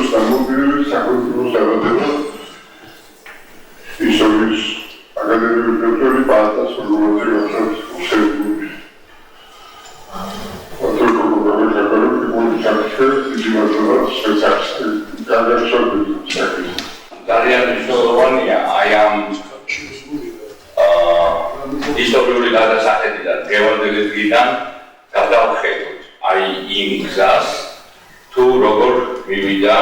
საქართველოს დამოუკიდებლობის საქართველოს დაბადება ისტორიის აკადემიური დოქტორი პალატას პროგრამატი უსერდული. ძალიან მნიშვნელოვანია აი ამ ისტორიული გადასახედიდან დღევანდელი დღიდან გადავხედოთ აი იმ გზას თუ როგორ მივიდა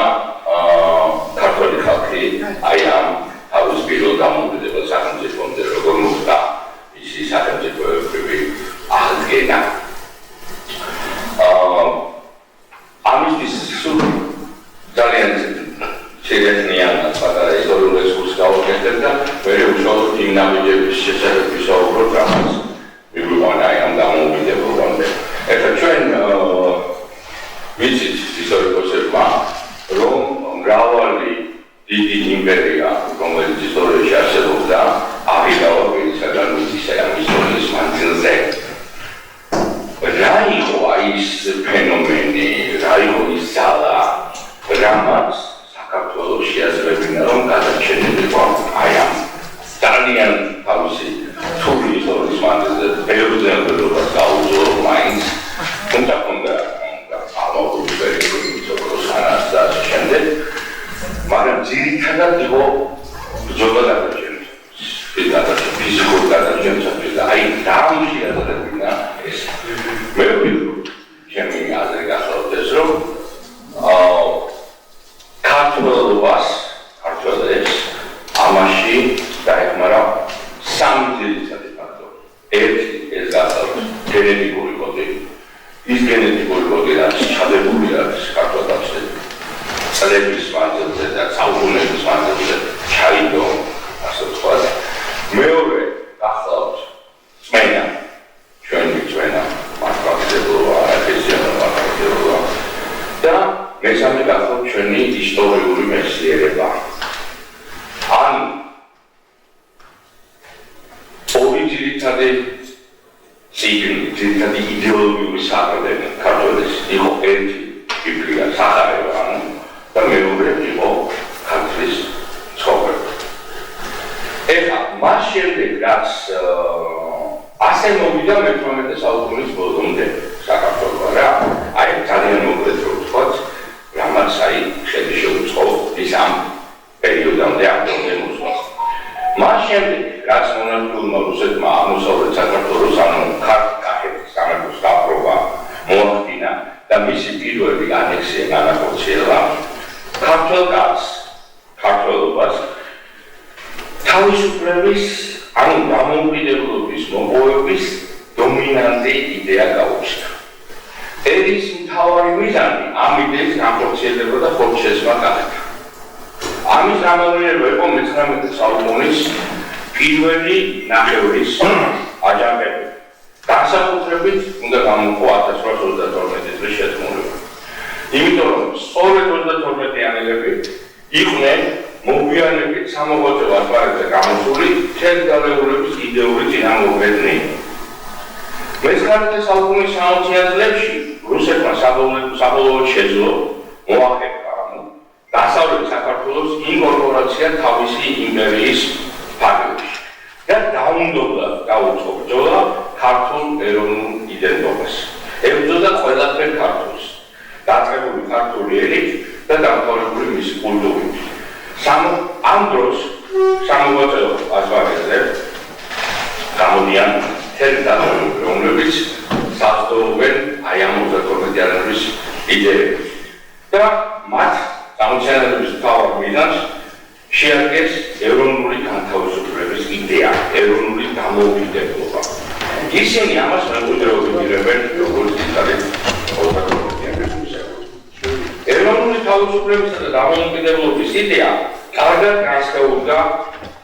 ქართული ხალხი აი ამ თავის პირველ დამოუკიდებელ სახელმწიფომდე როგორ მოხდა ისი სახელმწიფოებრივი აღდგენა ამისთვის ძალიან შეიძლება პატარა ისტორიული ექსკურსი გავაკეთებ და მე უშუალოდ იმ ნაბიჯების შესახებ ვისაუბროთ, რამაც მიგვიყვანა აი ამ დამოუკიდებლობამდე. ეხლა ჩვენ ვიცით ისტორიკოსებმა, რომ მრავალი დიდი იმპერია, რომელიც ისტორიაში არსებობდა, აღიავა ვინციდან ისა ამ ისტორიის მანძილზე. რა იყო ის ფენომენი, რა იყო ის ძალა, რამაც საქართველოს შეაძლებინა რომ გადარჩენილიყო აი ამ ძალიან თავისი რთული ისტორიის მანძილზე ბევრ ძნელობას გაუძლო მაინც თუმცა უნდა ამოგვი პერიოდი საქართველოს ანას და შემდეგ მაგრამ ძირითადად იყო ბრძოლა გადარჩენილი ფიზიკური გადარჩენილი და აი ამ შეაძლებინა ეს მე ვიტყვი ჩემი აზრი გახლავდეს რომ ქართველებს ამაში დაეხმარა სამი ძირითადი ფაქტორი. ერთი ეს გახლავთ გენეტიკური კოდი. ის გენეტიკური კოდი რაც ჩადებული არის ქართველებში წლების მანძილზე და საუკუნეების მანძილზე ჩაიდო ასე ვთქვათ. მეორე გახლავთ წმენა ჩვენი წმენა მართლმადიდებლობა ქრისტიანობა და მესამე გახლავთ ჩვენი ისტორიული მეცნიერება. ან ორი ძირითადი წიგნი, ძირითადი იდეოლოგიური საყრდენი ქართველის იყო ერთი ბიბლია სახარება და მეორე იყო ქართლის ცხოვრება. ეხლა მას შემდეგ რაც ასე მოვიდა მე-18 საუკუნის ბოლომდე საქართველო რა აი ძალიან მოკლედ რო ვთქვათ რამაც აი ხელი შეუწყო ის ამ პერიოდამდე ამდენე მოსვლა. მას შემდეგ რაც მონარქიულმა რუსეთმა აღმოსავლეთ საქართველოს ანუ ქართლის სამეფოს დაპყრობა მოახდინა და მისი პირველი ანექსია განახორციელა ქართველ კაცს ქართველობას თავისუფლების ანუ დამოუკიდებლობის მოპოვების დომინანტი იდეა გაუჩნდა. ერის მთავარი მიზანი ამ იდეის განხორციელება და ხორციელება გახდა. ამის გამომდინარე იყო მე-19 საუკუნის პირველი ნახევრის აჯანყება. განსაკუთრებით უნდა გამოყო 1832 წლის შეთქმულება. იმიტომ რომ სწორედ 32-იანელები იყვნენ მოგვიანებით სამოღვაწეო ასპარეზზე გამოსული თერგალეულების იდეური წინამორბედნი. მე-19 საუკუნის 60-იან წლებში რუსეთმა საბოლოოდ შეძლო მოახერხა დასავლეთ საქართველოს ინკორპორაცია თავისი იმპერიის ფარგლებში და დაუნდობა დაუწყო ბრძოლა ქართულ ეროვნულ იდენტობას. ებრძოდა ყველაფერ ქართულს, დაწყებული ქართული ენით და დამთავრებული მისი კულტურით. ამ დროს სამოღვაწეო ასპარეზზე გამოდიან თერგალეულები, რომლებიც საზრდოობენ აი ამ 32-იანების იდეებს და მათ გამოცანების მთავარ მიზანს შეადგენს ეროვნული განთავისუფლების იდეა, ეროვნული დამოუკიდებლობა. ისინი ამას მემკვიდრეობდნენ როგორც იტალიის 32-იანების. ეროვნული თავისუფლებისა და დამოუკიდებლობის იდეა კარგად განსხვავდა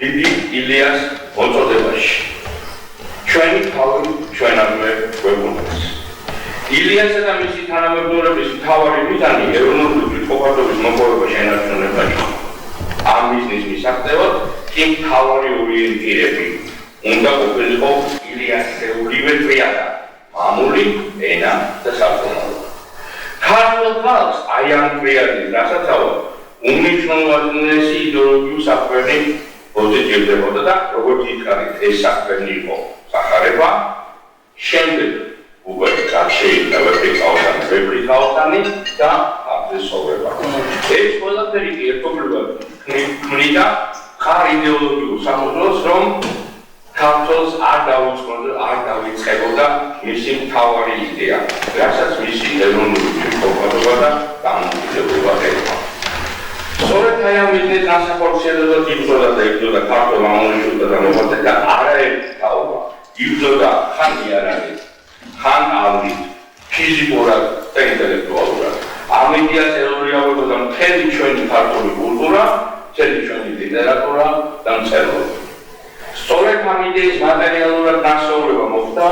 დიდი ილიას მოწოდებაში. ჩვენი თავი ჩვენამდე გვეუბნებს. ილიასა და მისი თანამებრძოლების მთავარი მიზანი ეროვნული თვითმყოფადობის მოპოვება შენარჩუნება იყო. ამ მიზნის მისაღწევად კი მთავარი ორიენტირები უნდა ყოფილიყო ილიასეულივე წრეადა, მამული, ენა და საქმიანობა. ქართულ ხალხს აი ამ წრეადის დასაცავად უმნიშვნელოვანესი იდეოლოგიურ საქმენი პოზიციებდებოდა და როგორც ითქარით, ეს საქმენი იყო სახარება, შემდეგ უკვე რაც შეიძლება ვეფრიკაოსანი და აფრისოვება. ეს ყველაფერი კი ერთობლივად ქმნიდა ხარ იდეოლოგიურ სამოძრაოს, რომ ქართულს არ დავიწყებოდა მისი მთავარი იდეა, რასაც მისი ეროვნული თვითმყოფადობა და დამოუკიდებლობა ერქვა. სწორედ აი ამ მიზნით განსახორციელებლად იბრძოდა და იბრძოდა ქართულ ამონიშვილთა და მოღვაწეთა არაერთი თაობა. იბრძოდა ხან იარაღით, ხან ალვით, ფიზიკურად და ინტელექტუალურად. ამ იდეას ელოდებოდა მთელი ჩვენი ქართული კულტურა, მთელი ჩვენი ლიტერატურა და მწერლობა. სწორედ ამ იდეის მატერიალურად დასრულება მოხდა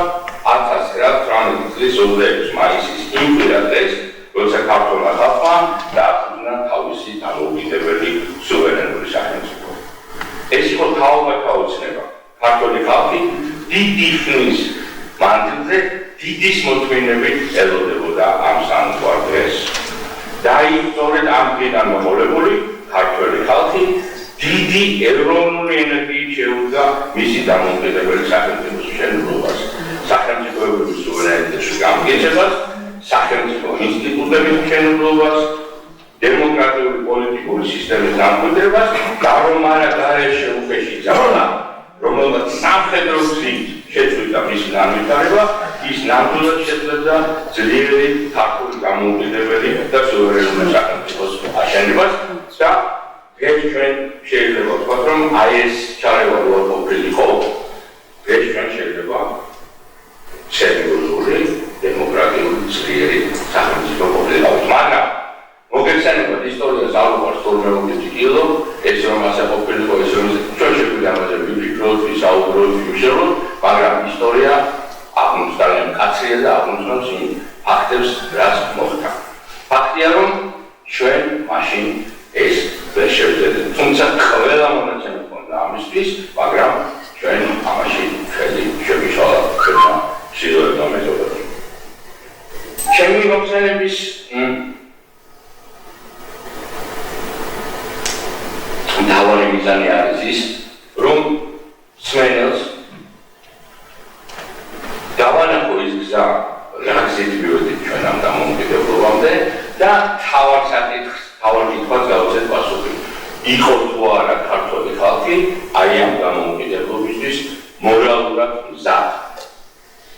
1918 წლის 26 მაისის იმ დღეს, როცა ქართულმა ხალხმა დააფუძნა თავისი დამოუკიდებელი სუვერენული სახელმწიფო. ეს იყო თაობათა ოცნება. ქართული ხალხი დიდი ხნის მანძილზე დიდის მოთმინებით ელოდებოდა ამ სამწუხარ დღეს. და იქ სწორედ ამ დღიდან მომოლებული ქართული ხალხი დიდი ეროვნული ენერგიით შეუდგა მისი დამოუკიდებელი სახელმწიფოს მშენებლობას, სახელმწიფოების სუვერენიტეტის გამგეჭებას, სახელმწიფო ინსტიტუტების მშენებლობას, დემოკრატიული პოლიტიკური სისტემის დამკვიდრებას და რომ არა გარეშე უხეში ძალა, რომელმაც სამხედრო გზით შეწყვიტა მისი განვითარება, ის ნამდვილად შეძლებდა ძლიერი ქართული დამოუკიდებელი და სუვერენული სახელმწიფოს აშენებას და ეს ჩვენ შეიძლება ვთქვათ, რომ აი ეს ჩარევა რო ყოფილიყო, ეს ჩვენ შეიძლება სერიოზული დემოკრატიული ძლიერი სახელმწიფო ყოფილიყო. მაგრამ მოგეხსენებათ ისტორიას არ უყვარს თორმე მოგიწილო, ეს რომ ასე ყოფილიყო, ეს რომ ჩვენ შეგვიძლია ამაზე ვიფიქროთ, ვისაუბროთ, ვიმშრალოთ, მაგრამ ისტორია აღნიშნავს ძალიან კაცრია და აღნიშნავს იმ ფაქტებს, რაც მოხდა. ფაქტია, რომ ჩვენ მაშინ ეს ვერ შევძლებთ. თუმცა ყველა მონაცემი ჰქონდა ამისთვის, მაგრამ ჩვენ ამაში ხელი შევიშალა ჩვენმა სიძველეთა მეთოდებში. ჩემი მოხსენების მთავარი მიზანი არის ის, რომ სმენელს დავანახო ის გზა, რაზეც მივედით ჩვენ ამ დამოუკიდებლობამდე და თავარ კითხვას გავუწევთ პასუხი. იყო თუ არა ქართული ხალხი აი ამ დამოუკიდებლობისთვის მორალურად მზად.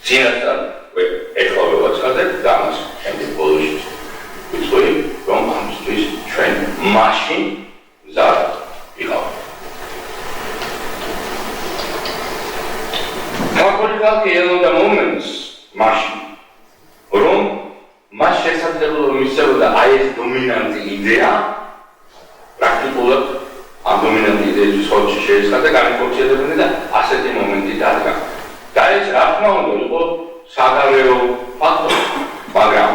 წინასწარ ეხლა ვეცადეთ და ამას შემდეგ ბოლოში ვიტყვი, რომ ამისთვის ჩვენ მაშინ მზად ვიყავით. ქართული ხალხი ელოდა მომენტს მაშინ, რომ მას შესაძლებლობა მისცემოდა აი ეს დომინანტი იდეა, პრაქტიკულად ამ დომინანტი იდეის ხორცში შეეცხადა განხორციელებინა და ასეთი მომენტი დადგა. და ეს რა თქმა უნდა იყო საგარეო ფაქტორი, მაგრამ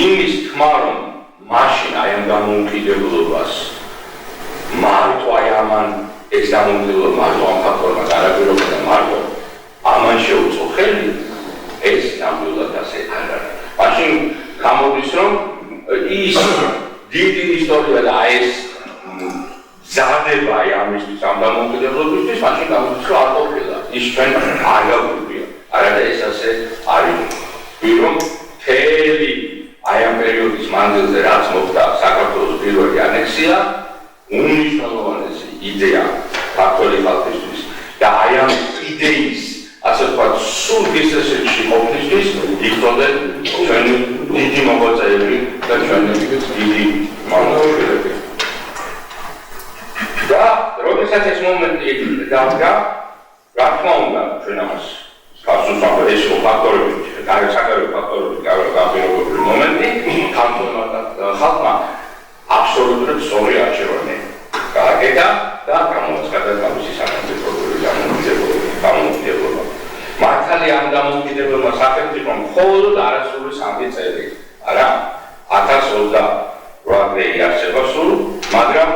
იმის თქმა, რომ მაშინ აი ამ დამოუკიდებლობას მარტო აი ამან ეს დამოუკიდებლობა მარტო ამ ფაქტორმა განაპირობა და მარტო ამან შეუწყო ხელი, ეს ნამდვილად ასე არ არის. მაშინ გამოდის, რომ ის დიდი ისტორია და ეს ზადება ამისთვის ამ დამოუკიდებლობისთვის, მაშინ გამოდის, რომ არ ყოფილა. ის ჩვენ არ გაგვიგვია. არადა ეს ასე არის. რომ მთელი აი ამ პერიოდის მანძილზე რაც მოხდა საქართველოს პირველი ანექსია, უმნიშვნელოვანესი იდეა ქართული ხალხისთვის და აი ამ იდეის ასე ვთქვათ, სულ გისესებში ყოფნისთვის იბრძოდა ჩვენი დიდი მოღვაწეები და ჩვენი დიდი მამოძრავები. და როდესაც ეს მომენტი დადგა, რა თქმა უნდა, ჩვენ ამას გასულს ეს ფაქტორები, გარესაგარეო ფაქტორები გავაპირობებული მომენტი, ქართულმა ხალხმა აბსოლუტურად სწორი არჩევანი გააკეთა და გამოაცხადა თავისი სახელმწიფოური დამოუკიდებლობა. მართალია ამ დამოუკიდებლობა სახელმწიფომ მხოლოდ არასრული 3 წელი, არა 1028-ე იარსება სულ, მაგრამ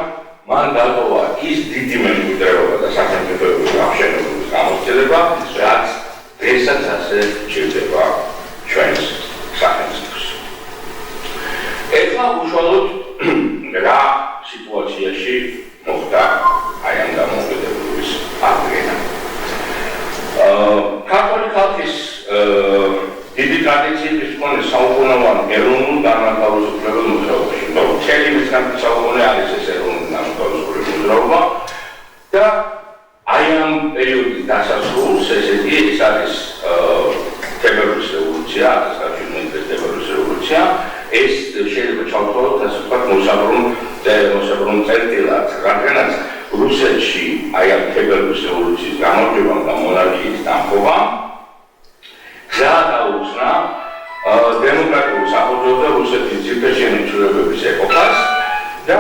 მან დატოვა ის დიდი მემკვიდრეობა და სახელმწიფოების გამშენებლობის გამოცდილება, რაც დღესაც ასე ჭირდება ჩვენს სახელმწიფოს. ეხლა უშუალოდ რა მოსაბრუნ წერტილად, რადგანაც რუსეთში აი ამ თებერვლის რევოლუციის გამარჯვებამ და მონარქიის დამხობამ გზა გაუხსნა დემოკრატიულ საფუძველზე რუსეთის ძირფეშენი ცვლილებების ეპოქას და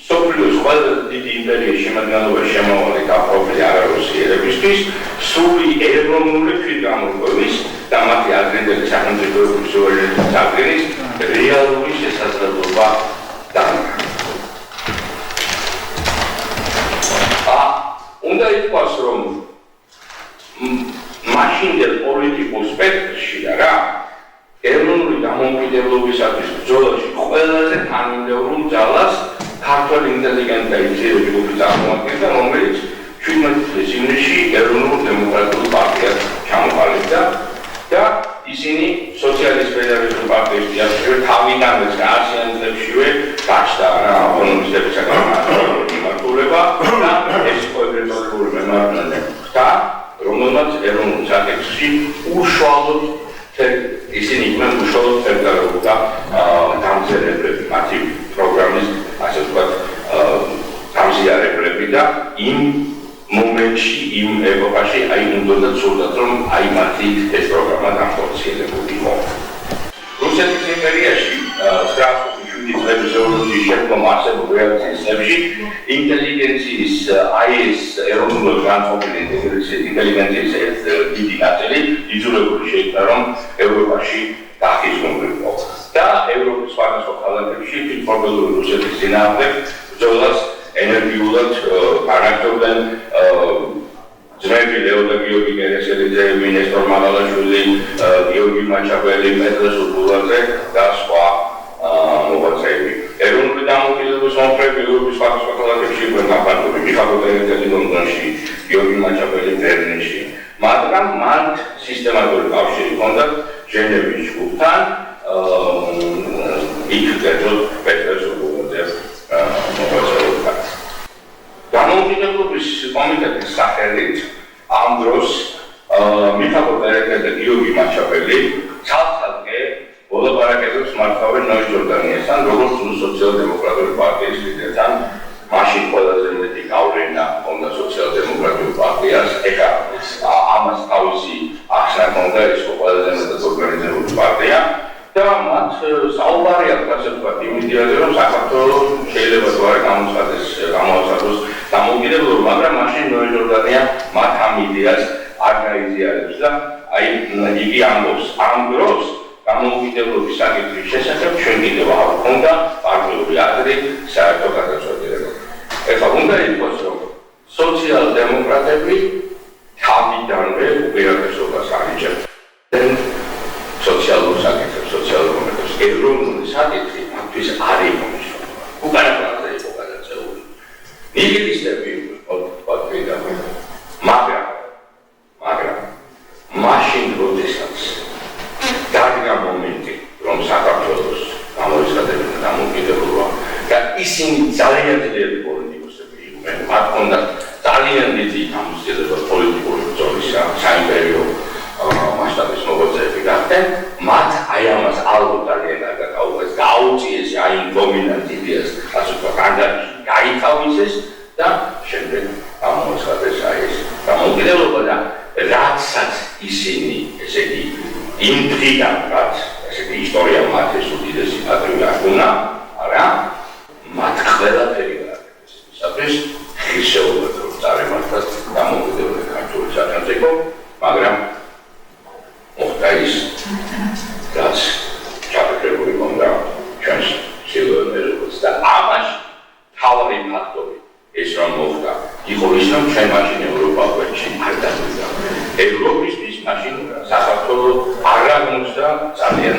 სოფლიოს ყველაზე დიდი იმპერიის შემადგენლობაში შემავალი გაფრთხილი არარუსიერებისთვის სრული ეროვნული თვითგამორგოვის და მათი ადრინდელი სახელმწიფოების სუვერენიტეტის აღდგენის რეალური შესაძლებლობა დაუკრა. უნდა ითქვას, რომ მაშინდელ პოლიტიკურ სპექტრში რა ეროვნული დამოუკიდებლობისათვის ბრძოლაში ყველაზე თანმიმდევრულ ძალას ქართველი ინტელიგენტთა ძირითადი ჯგუფი წარმოადგენდა, რომელიც 17 წლის ივნისში ეროვნულ დემოკრატიულ პარტიას ჩამოყალიბდა და ისინი სოციალისტ ფედერალისტურ პარტიის დიახშივე თავიდანვე ასიან წლებშივე გაჩნდა რა ეკონომისტებისაგან მიმართულება და ეს ყოველდღიური მემარჯვენე და რომელმაც ეროვნულ საკითხში უშუალოდ ისინი იყვნენ უშუალოდ ფედერალობდა დამწერებლები მათი პროგრამის ასე ვთქვათ დამზიარებლები და იმ მომენტში იმ ეპოქაში აი უნდა ცუდად რომ აი მათი ეს პროგრამა განხორციელებულიყო. რუსეთის იმპერიაში 1907 წლების რევოლუციის შემდგომ არსებულ რეაქციის წლებში ინტელიგენციის აი ეს ეროვნულად განწყობილი ინტელიგენციის დიდი ნაწილი იძულებული შეიქმნა რომ ევროპაში დახიზნულიყო და ევროპის სხვადასხვა ქალაქებში თვითმფრობელური რუსეთის წინააღმდეგ ბრძოლას ენერგიულად განაგრძობდნენ ძმები ლეო და გიორგი გერესელიძე, ნესტორ მაღალაშვილი, გიორგი მაჩაბელი, პეტრე სულგულაძე და სხვა მოღვაწეები. ეროვნული დამოუკიდებლობის მომხრეები ევროპის სხვადასხვა ქალაქებში იყვნენ გაფართოებული, მიხაილ ტერეთელი ლონდონში, გიორგი მაჩაბელი ბერლინში, მაგრამ მათ სისტემატური კავშირი ჰქონდათ ჟენევის ჯგუფთან, იქ კერძოდ პეტრე სულგულაძეს მოღვაწეობდნენ. დამოუკიდებლობის კომიტეტის სახელით ამ დროს მიხაილ ტერეთელი და გიორგი მაჩაბელი ცალ-ცალკე მოლაპარაკებებს მართავენ ნოე ჯორდანიასთან, როგორც სოციალ-დემოკრატიული პარტიის ლიდერთან, მაშინ ყველაზე მეტი გავლენა ჰქონდა სოციალ-დემოკრატიულ პარტიას, ეხლა ამას თავისი ახსნა ჰქონდა, ის ყველაზე მეტად ორგანიზებული პარტია და მათ საუბარი აქვს, ასე ვთქვათ, იმ იდეაზე, რომ საქართველოს შეიძლება თუ არა გამოაცხადოს დამოუკიდებლობა, მაგრამ მაშინ ნოე ჯორდანია მათ ამ იდეას არ გაიზიარებს და აი იგი ამბობს, ამ დროს დამოუკიდებლობის საკითხის შესახებ ჩვენ კიდევ არ გვქონდა პარტიული აზრი საერთო გადაწყვეტილება. ეხლა უნდა ითქვას, რომ სოციალ-დემოკრატები თავიდანვე უპირატესობას ანიჭებდნენ სოციალურ საკითხებს, სოციალ-ეკონომიკურ ეროვნული საკითხი მათთვის არ იყო მნიშვნელოვანი. უკანა პლანზე იყო გადაწეული. ნიგილისტები მაგრამ მაშინ როდესაც დადგა მომენტი, რომ საქართველოს გამოიხადებინა დამოუკიდებლობა და ისინი ძალიან ძლიერი პოლიტიკოსები იყვნენ, მათ ჰქონდათ ძალიან დიდი გამოცდილება პოლიტიკური ბრძოლისა, საიმპერიო მასშტაბის მოღვაწეები გახდნენ, მათ აი ამას ალბათ ძალიან კარგად აუღეს, გაუწიეს აი იმ დომინანტ იდეას, ასე ვთქვათ, გაითავისეს და შემდეგ გამოაცხადეს აი ეს დამოუკიდებლობა და რაცაც ისინი, ესე იგი იმ დღიდან, რაც ესე იგი ისტორია მათ ეს უდიდესი პატრიული არ უნდა, არა, მათ ყველაფერი გააკეთეს ისათვის ღირსეულად რომ წარემართათ დამოუკიდებელი ქართული სახელმწიფო, მაგრამ მოხდა ის, რაც ჩაფიქრებული ჰქონდა ჩვენს სიუჟეტს და ამაში თავი ფაქტორი ეს რომ მოხდა, იყო ის რომ ჩვენ მაშინ ევროპა გვერდში არ დავიდა. ევროპისთვის მაშინ საქართველოს არ აღმოჩნდა ძალიან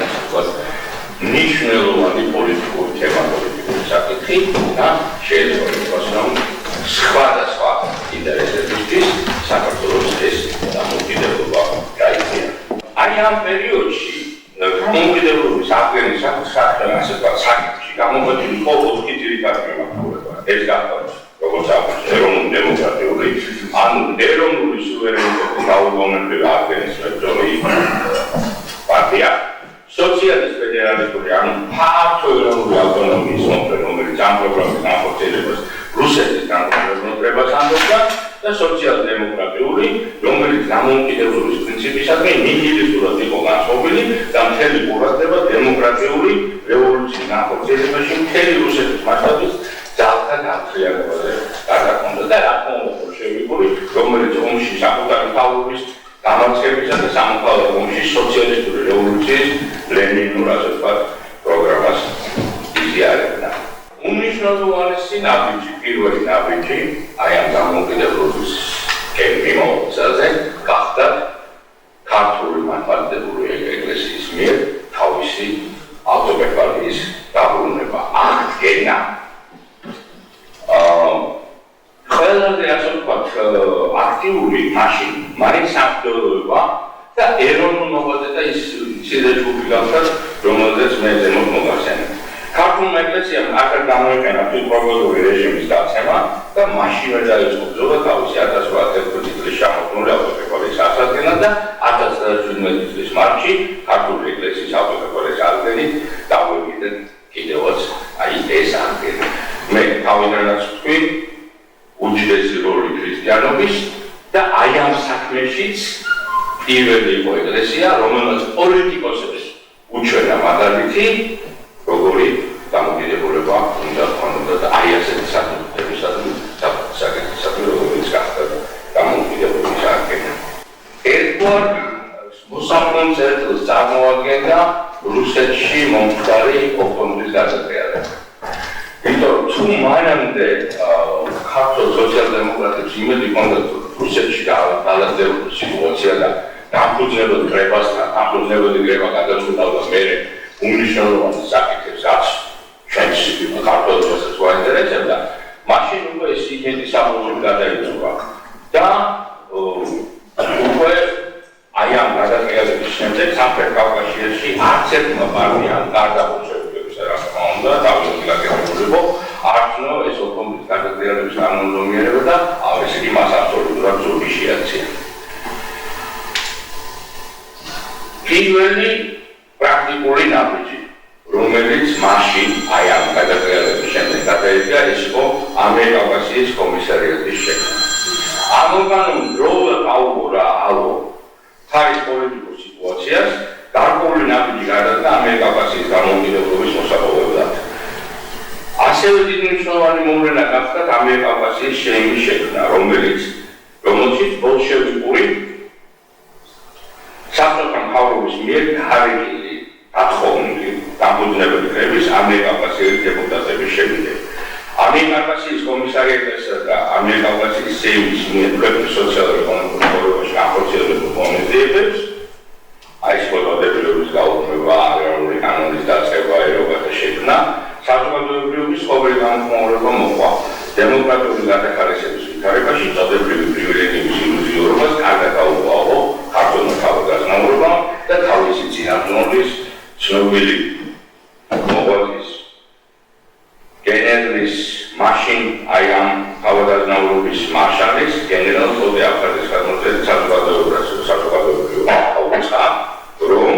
მნიშვნელოვანი პოლიტიკური თემა, პოლიტიკური საკითხი და შეიძლება ითქვას, რომ სხვადასხვა ინტერესებისთვის საქართველოს ეს დამოუკიდებლობა გაიწია. აი ამ პერიოდში დამოუკიდებლობის აღდგენის საკითხში გამოკვეთილი იყო 4 ძირითადი მიმართულება. ეს გახდა როგორც აღნიშნე, ეროვნული დემოკრატიული, ანუ ეროვნული სუვერენიტეტის გაუგონებელი აღდგენის მებრძოლი პარტია, სოციალისტ ფედერალისტური, ანუ ფართო ეროვნული ავტონომიის მომხრე, რომელიც ამ პროგრამის განხორციელებას რუსეთის განყოფილებას ანდობდა და სოციალ-დემოკრატიული, რომელიც დამოუკიდებლობის პრინციპისადმი ნიჰილისტურად იყო განწყობილი და მთელი ყურადღება დემოკრატიული რევოლუციის განხორციელებაში მთელი რუსეთის მასშტაბით ძალთა განხორციელებაზე გადაჰქონდა და რა თქმა უნდა ბოლშევიკური, რომელიც ომში საკუთარი მთავრობის დამარცხებისა და სამოქალაქო ომში სოციალისტური რევოლუციის ლენინურ ასე ვთქვათ პროგრამას იზიარებდა. უნიშნულოვანესი ნაბიჯი, პირველი ნაბიჯი, აი ამ დამოუკიდებლობის მიმოწაზე გახდა ქართული მართლმადიდებლური ეკლესიის მიერ თავისი ავტოკეფალიის დაბრუნება, აღდგენა. ყველაზე ასე ვთქვათ აქტიური მაშინ მაინც სამხედროება და ეროვნულ მოღვაწე და ისეთი ჯგუფი გახდა, რომელზეც მე ზემოთ მოგახსენე. ქართულმა ეკლესიამ აქ გამოიყენა თვითპროგრამული რეჟიმის დაცემა და მაშინვე დაიწყო ბრძოლა თავისი 1811 წლის შემოქმნილი ავტოკეფალიის აღდგენად და 1917 წლის მარტში ქართული ეკლესიის ავტოკეფალიის აღდგენით დავუკვირდეთ კიდევაც აი ეს აღდგენა. მე თავიდანაც ვთქვი უჯრედი როლი ქრისტიანობის და აი ამ საქმეშიც პირველი იყო ეკლესია, რომელმაც პოლიტიკოსებს უჩვენა მაგალითი, როგორი დამოკიდებულება უნდა ჰქონოდა და აი ასეთი საკითხისადმი რომელიც გახდა დამოკიდებლობის აღდგენა. ერთგვარ მოსამართლე წერტილს წარმოადგენდა რუსეთში მომხდარი ოქტომბრის გადატრიალება. იმიტომ თუ მანამდე ქართულ სოციალ-დემოკრატებს იმედი ჰქონდათ რუსეთში დალაგდებოდა სიტუაცია და დამფუძნებელად კრებასთან, დამფუძნებელად კრება გადაწყვეტავდა მერე უნიშნულოვან საკითხებს, რაც ჩვენს ქართველებსაც გვაინტერესებდა, მაშინ უკვე ეს იმედი საბოლოოდ გადაიწვა და უკვე აი ამ გადატრიალების შემდეგ სამხრეთ კავკასიაში არც ერთმა პარტიამ გარდა ბოლშევიკებისა რა თქმა უნდა დაუდგენელიყო არცნო ეს ოქტომბრის გადატრიალების კანონზომიერება და ეს იმას აბსოლუტურად ზურგი შეაქცია. პირველი პრაქტიკული ნაბიჯი, რომელიც მაშინ აი ამ გადატრიალების შემდეგ გადაიდგა, ეს იყო ამიერკავკასიის კომისარიატის შექმნა. ამ ორგანომ დროულად აუგურა ხარის პოლიტიკურ სიტუაციას, გარკვეული ნაბიჯი გადადგა ამიერკავკასიის დამოუკიდებლობის მოსაპოვებლად. ასევე დიდი მნიშვნელოვანი მოვლენა გახდა ამიერკავკასიის შეიმის შექმნა, რომელშიც ბოლშევიკური საბჭოთა მთავრობის მიერ გარიგილი, გათხოვნილი, დამფუძნებელი კრების ამიერკავკასიის დეპუტატების შემდგომ. ამიერკავკასიის კომისარიატისა და ამიერკავკასიის სეიმის მიერ ქვეყნის სოციალურ-ეკონომიკურ ცხოვრებაში განხორციელებულ ღონისძიებებს, აი სპორტებრივების გაუქმება, ეროვნული კანონის დაწყება, ეროვნული შექმნა, საზოგადოებრივი ყოველი განმხმაურება მოყვა. დემოკრატიული გადახარისების ვითარებაში წოდებრივი პრივილეგიების ილუზიურობას კარგად აუყვაო ქართულმა თავგაზნაურობამ და თავისი წინამძღვრის ცნობილი მოღვაწის გენერლის მაშინ აი ამ თავგაზნაურობის მარშალის გენერალ ხოდე აფხაზის გადმოცემით საზოგადოებრივი აუწყა, რომ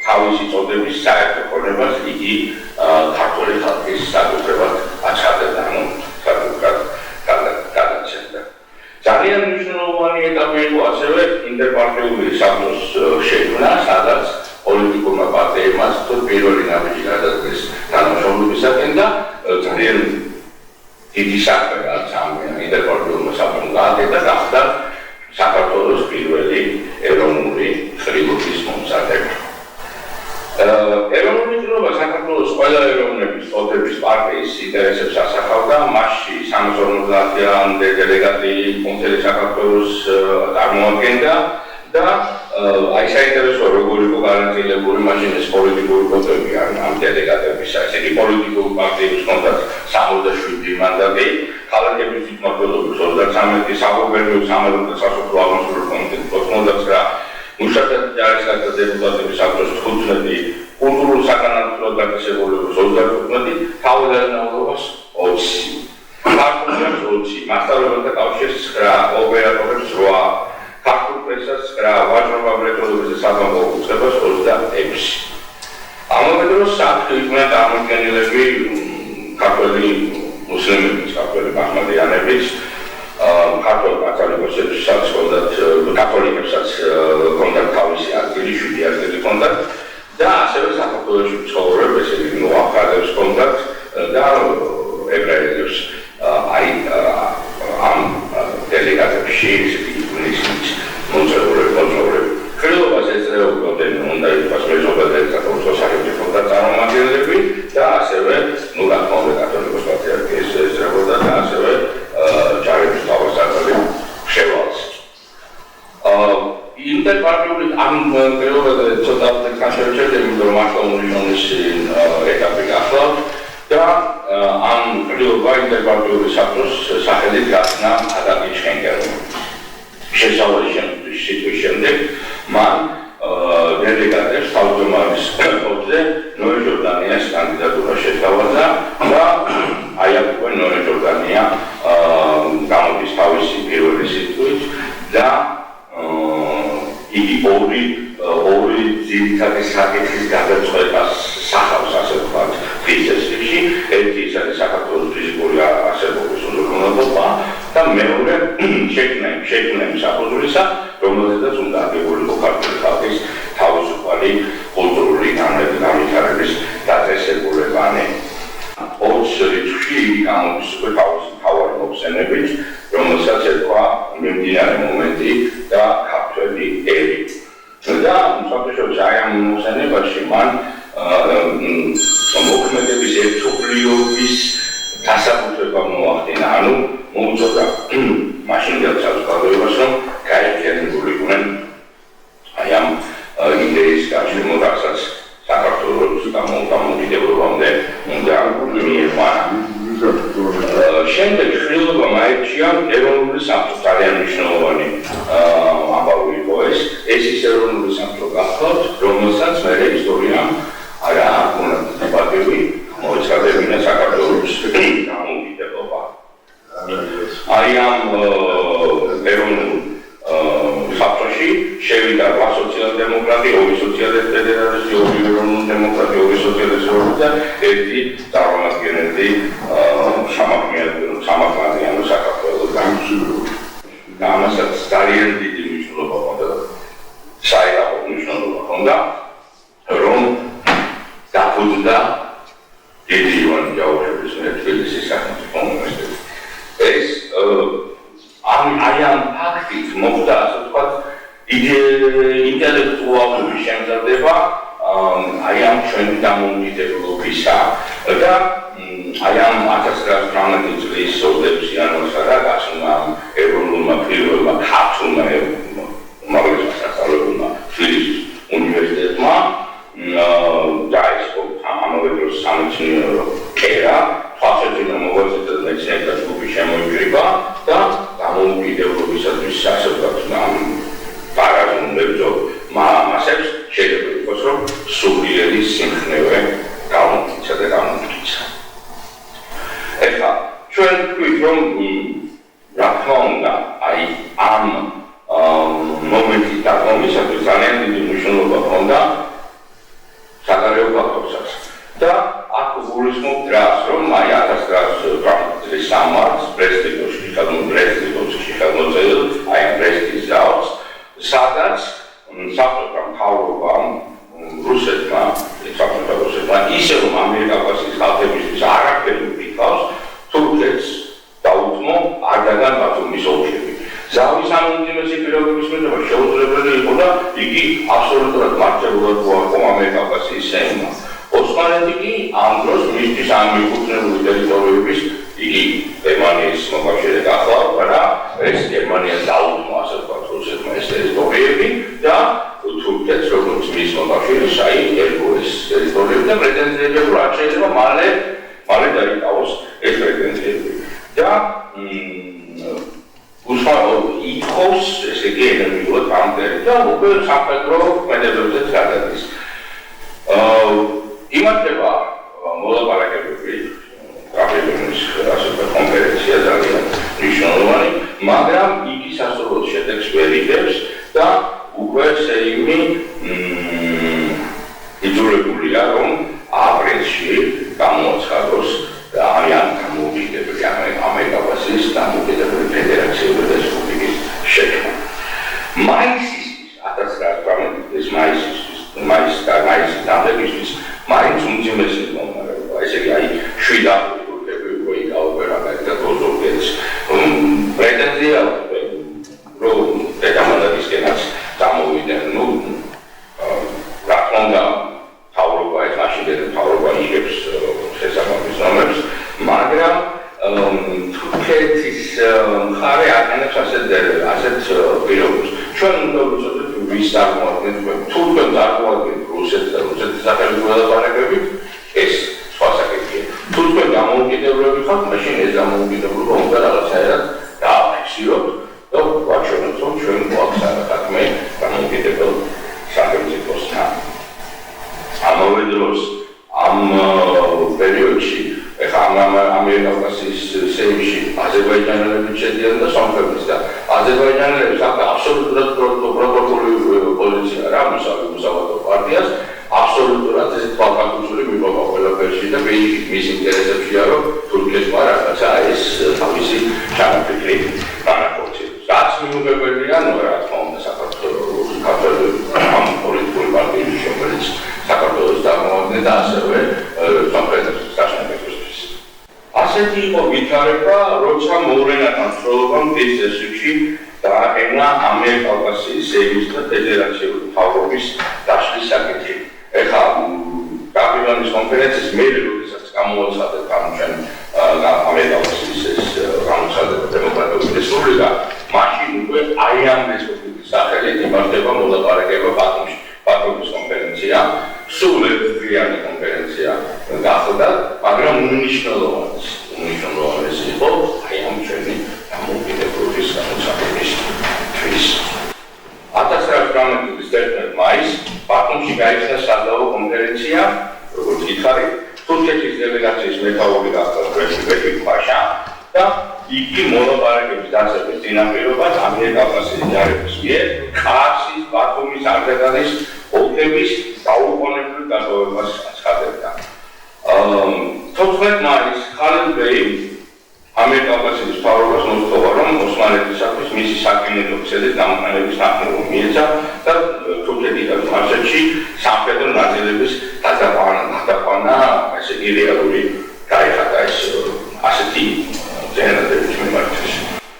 თავისი წოდების საერთო ქონებას იგი ქართული ხალხის საკუთრებად აცხადებდა, გადაცემდა. ძალიან მნიშვნელოვანი ეტაპი იყო ასევე ინტერპარტიული საბჭოს შექმნა, სადაც პოლიტიკურმა პარტიებმა პირველი ნაბიჯი გადადგეს თანამშრომლობისაკენ და ძალიან დიდი საქმე რაც ამ ინტერპარტიულმა საბჭომ გააკეთა, გახდა საქართველოს პირველი ეროვნული ხრივობის მომზადება. ეროვნული წრეობა საქართველოს ყველა ეროვნების წოდების პარტიის ინტერესებს ასახავდა, მასში 350-ამდე დელეგატი მთელი საქართველოს წარმოადგენდა და აი საინტერესოა როგორი იყო გარანტირებული მაშინ ეს პოლიტიკური კვოტები ამ დელეგატებისა. ესეთი პოლიტიკური პარტიების ჰქონდათ 67 მანდატი, ქალაქების თვითმმართველობის 33, საგუბერნიო სამეურნეო სასოფლო აღმასრულებელი კომიტეტის 99, მუშათა ჯარისკაცთა დეპუტატების საბჭოს 15, კულტურულ საკანონმდებლო დაწესებულებას 35, თავდადასავლებას 20. ქართულებს 20, მასწავლებელთა კავშირს 9, ოპერატორებს 8, ქართულ პრესას 9, ვაჭრობა მრეწველობისა და საბანკო უწყებას 26. ამავე დროს საფრთხე იყვნენ წარმოდგენილები ქართველი მუსლიმების, ქართველი მაჰმადიანების, ქართველ კათოლიკოსებსაც ჰქონდათ, კათოლიკებსაც ჰქონდათ თავისი ადგილი, 7 ადგილი ჰქონდათ და ასევე საქართველოში მცხოვრებ, ესე იგი აფხაზებს ჰქონდათ და ებრაელებს ამ დელეგატებში ისინი მოწვეულები. ხელობას ეწეოდნენ უნდა იყოს მეზობელი საქართველოს სახელმწიფო და წარმომადგენლები და ასევე რა თქმა უნდა კათოლიკოს პატრიარქიის ეწეოდა და ასევე ჯარების თავმჯდომარე შევალს. ინტერპარტიული ამ ხელობაზე ცოტა განსხვავებული, იმიტომ რომ ახლა უნიონის ეტაპი გახლავთ და ამ ხელობა ინტერპარტიული საბჭოს სახელით გახსნა ადაგის შენგერმა. შესავლის შემდეგ მან დელეგატებს თავმჯდომარის პოსტზე ნოე ჟორდანიას კანდიდატურა შეთავაზა და აი აქ ნოე ჟორდანია გამოდის თავისი პირველი სიტყვით და იგი ორი ძირითადი საკითხის გადაწყვეტას სახავს, ასე ვთქვათ, ფიზიკაში. ერთი ის არის საქართველოს ფიზიკური არსებობის უზრუნველყოფა და მეორე შექმნა საფუძვლისა, რომელზედაც უნდა აგებულიყო ქართული ხალხის თავისუფალი კულტურული განვითარების დაწესებულება. 20 რიცხვში იგი გამოდის უკვე თავისი მთავარი მოხსენებით, რომელსაც ერქვა მიმდინარე მომენტი და ქართველი ერი. და საფუძველს აი ამ მოხსენებაში მან მოქმედების ერთობლიობის დასაბუთება მოახდინა, ანუ მოუწოდა მაშინდელ საზოგადოებას, რომ გაერთიანებულიყვნენ აი ამ იდეის გარშემო, რასაც საქართველოს დამოუკიდებლობამდე უნდა მიეყვანა. შემდეგ ხელობამ აირჩია ეროვნული საბჭო, ძალიან მნიშვნელოვანი ამბავი იყო ეს ის ეროვნული საბჭო გახლავთ, რომელსაც მერე ისტორიამ არა აქვს ნებადები მოეწყადებინა საქართველოს დამოუკიდებლობა. აი ამ ეროვნულ საბჭოში შევიდა 8 სოციალ-დემოკრატი, 2 სოციალისტ-ფედერალისტი, 2 ეროვნული დემოკრატი, 2 სოციალისტი და 1 წარმომადგენელი სამართლიანი საქართველოსგან. და ამასაც ძალიან დიდი მნიშვნელობა ჰქონდა და საერთო მნიშვნელობა ჰქონდა, რომ დაფუძნდა დიდი ივანე ჯავახიშვილის თბილისის სახელმწიფო უნივერსიტეტი. ეს აი ამ ფაქტით მოხდა, ასე ვთქვათ, ინტელექტუალური შემზადება აი ამ ჩვენი დამოუკიდებლობისა და აი ამ 1918 წლის 20 იანვარსა და გასულმა ეროვნულმა პირველმა ქართულმა უმაღლესმა სასწავლებელმა თბილისის უნივერსიტეტმა დაიწყო ამავე დროს სამეცნიერო კერა, თვალსაჩინო მოღვაწეთა და მეცნიერთა ჯგუფი შემოიკრიბა და დამოუკიდებლობისათვის ასე ვთქვათ პარაზუნებრძო მასებს შეიძლება იყოს, რომ სულიერი სიმხნევე გამომტკიცა და გამომტკიცა. ეხლა ჩვენ ვთქვით, რომ რა თქმა უნდა, აი ამ მომენტის დაგმომისათვის ძალიან დიდი მნიშვნელობა ჰქონდა საგარეო ფაქტორსაც და აქ გულისხმობ დრას, რომ აი 1918 წლის სამარცს ბრესტ-ლიტოვში ხელმოწერილ აი ბრესტის ზავს, სადაც საბჭოთა მთავრობამ რუსეთმა ისე რომ ამიერკავკასიის ხალხებისთვის არაფერი უთითავს, თურქეთს დაუთმო არდაგან ბათუმის ოლქები. ზავის ამ უმძიმესი პირობების მიღება შეუძლებელი იყო და იგი აბსოლუტურად მართლად მოაყო ამიერკავკასიის სეიმმა. ოსმალეთი კი ამ დროს მისთვის ამ მიკუთვნებული ტერიტორიების იგი გერმანიის მოკავშირე გახლავთ და ეს გერმანიას დაუთმო, ასე ვთქვათ, რუსეთმა ეს ტერიტორიები და თურქეთს როგორც მის მოკავშირეს ერგო ეს ტერიტორიები და პრეტენზიები რაც შეიძლება მალე დაიკავოს ეს პრეტენზიები და ითხოვს ესე იგი ენერგიულად ამ და უკვე სამხედრო ქმედებებზეც გადადის. იმართება მოლაპარაკებები კაპიტონის კონფერენცია ძალიან მნიშვნელოვანი, მაგრამ იგი სასურველ შედეგს ვერ იღებს და უკვე სეიმი იძულებულია, რომ კავკასიის დამოუკიდებელი ფედერაციული რესპუბლიკის შექმნა. მაისისთვის 1918 მაისის დამლებისთვის მაინც უმძიმესი მომხმარება. ესე იგი, აი 7 თურქები უკვე იკავებენ ამერიკას როზველტს. პრეტენზია რომ დედამალაკისკენაც გამოვიდნენ, რა თქმა უნდა, თავრობა ეს მაშინდელი თავრობა იღებს შესაბამის ნომერს, მაგრამ თურქეთის მხარე აყენებს ასეთ პირობებს. ჩვენ უნდა ვიცოდეთ, ვის წარმოადგენს თურქებს წარმოადგენს რუსეთს და რუსეთის სახელმწიფო დაპარაკებით, ეს სხვა საკითხია. თურქები დამოუკიდებლები ხართ, მაშინ ეს დამოუკიდებლობა უნდა რაღაცაერად დააფიქსიროთ და ვაჩვენოთ, რომ ჩვენ გვაქვს საქმე დამოუკიდებელ სახელმწიფოსთან. ამავე დროს ამ პერიოდში ამიერკავკასიის სეიმში აზერბაიჯანელები შედიან და სომხებიც და აზერბაიჯანელებს აქვს აბსოლუტურად პროპორციული პოზიცია რა მუსავატო პარტიას აბსოლუტურად ეს თვალსაჩინო მიყვება ყველაფერში და მის ინტერესებშია რომ თურქეთმა რაღაცა ეს თავისი ჩამოფიქრი განახორციელოს. რაც მიუღებელია, რა თქმა უნდა, საქართველოს ამ პოლიტიკური პარტიის რომელიც საქართველოს წარმოადგენს და ასევე სომხეთის საშემოქმედებლისთვის. ასეთი იყო ვითარება, როცა მოვლენათა მსვლელობამ ეს წესებში დააყენა ამიერკავკასიის სეიმის და ფედერაციული მთავრობის დაშლის საკითხი. ეხლა კაპიტანის კონფერენციის მერე როდესაც გამოაცხადეს ჩვენ ამიერკავკასიის ეს გამოცხადება დემოკრატიული რესპუბლიკა, მაშინ უკვე აი ამ რესპუბლიკის სახელით იმართება მოლაპარაკება ბათუმის კონფერენცია, სულ ერთდღიანი კონფერენცია გახდა, მაგრამ უმნიშვნელოვანესი იყო აი ამ ჩვენი დამოუკიდებლობის გამოსაყენისთვის. 1918 წლის მაისს ბათუმში გაიხსნა სადავო კონფერენცია, როგორც გითხარი, თურქეთის დელეგაციის მეთაური გახდა პრეზიდენტი ფაშა და იგი მოლაპარაკების დასაწყის წინაპირობას ამიერკავკასიის ჯარების მიერ კარსის, ბათუმის, აზერბაიჯანის ოლქების დაუყოვნებლივ დატოვებას აცხადებდა. 14 მაისს ხალილ ბეი ამიერკავკასიის მთავრობას მოსთხოვა, რომ ოსმალეთისათვის მისი საკინეთო ქსელის გამოყენების ნახმარობა მიეცა და თურქეთიდან რუსეთში სამხედრო ნაწილების გადაყვანა ესე იგი რეალური გაიხადა ეს ასეთი ძენადების მიმართვით.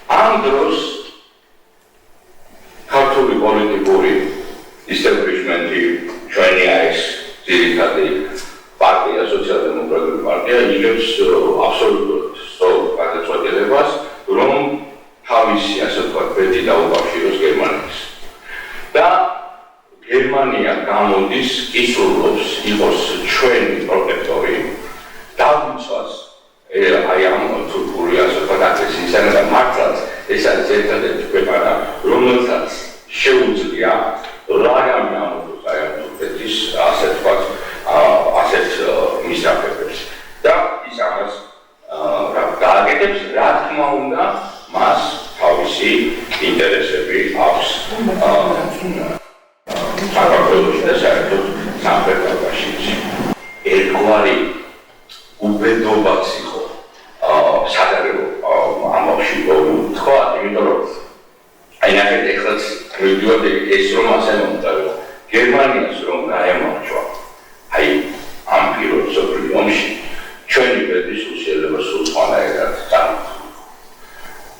ამ დროს ქართული პოლიტიკური ისტაბლიშმენტი ჩვენი ეს ძირითადი პარტია სოციალ-დემოკრატიული პარტია იღებს აბსოლუტურად სწორ გადაწყვეტილებას, რომ თავისი ასე ვთქვათ ბედი დაუკავშიროს გერმანიას. და გერმანია გამოდის, ისურვებს იყოს ჩვენი პროტექტორი, დავიცვას აი ამ თურქული ასე ვთქვათ აგრესიისა და მართლაც ეს არის ერთადერთი ქვეყანა, რომელსაც შეუძლია რაგამი ამოწოს აი ამ თურქეთის ასე ვთქვათ ასეთ მისაღებებს და ის ამას გააკეთებს, რა თქმა უნდა, მას თავისი ინტერესები აქვს საქართველოში და საერთოდ სამხედროებაშიც. ერთგვარი უბედობაც იყო საგარეო ამბავში თქვა, იმიტომ რომ აი ნახეთ ეხლაც მივიდივართ ეს რომ ასე მომწევია გერმანიას რომ გაემარჯვა აი ამ პირველ მსოფლიო ომში ჩვენი ბედის უშენება სულ სხვანაირად წარმოდგა.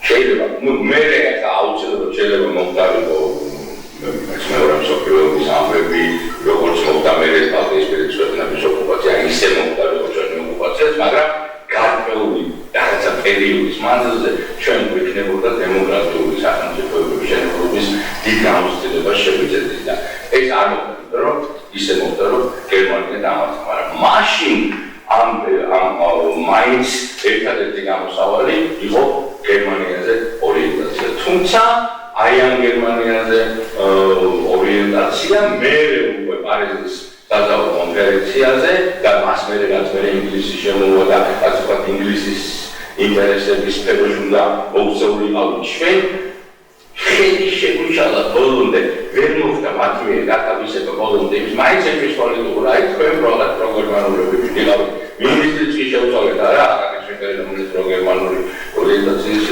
შეიძლება მე აუცილებლად შეიძლება მომხდარიყო მეორე მსოფლიო ომის ამბები, როგორც მოხდა მე ბალტიისპირეთის ქვეყნების ოკუპაცია, ისე მომხდარიყო ჩვენი ოკუპაციაც, მაგრამ გარკვეული რაღაცა პერიოდის მანძილზე ჩვენ გვექნებოდა დემოკრატიული სახელმწიფოების შექმნის დიდ გამოცდილებას შეგვიძლია და ეს არ მოხდა, რომ ისე მოხდა, რომ გერმანია დამარცხდა, მაგრამ მაშინ ამ მაინც ერთადერთი გამოსავალი იყო გერმანიაზე ორიენტაცია. თუმცა აი ამ გერმანიაზე ორიენტაცია მერე უკვე პარიზის სადავო კონფერენციაზე და მას მერე რაც მერე ინგლისი შემოვა და ასე ვთქვათ ინგლისის ინტერესების სფეროში უნდა მოუწეულიყავი ჩვენ ხელი შეგვიშალა ბოლომდე ვერ მოხდა მათ მიერ გათავისება ბოლომდე იმის მაინც ეჭვის პოლიტიკურ აი თქვენ პროგრამულები ვიყავით მინისტრიც კი შეუცვალეთ არა აკაკის შეგერებული პროგრამული ორიენტაციის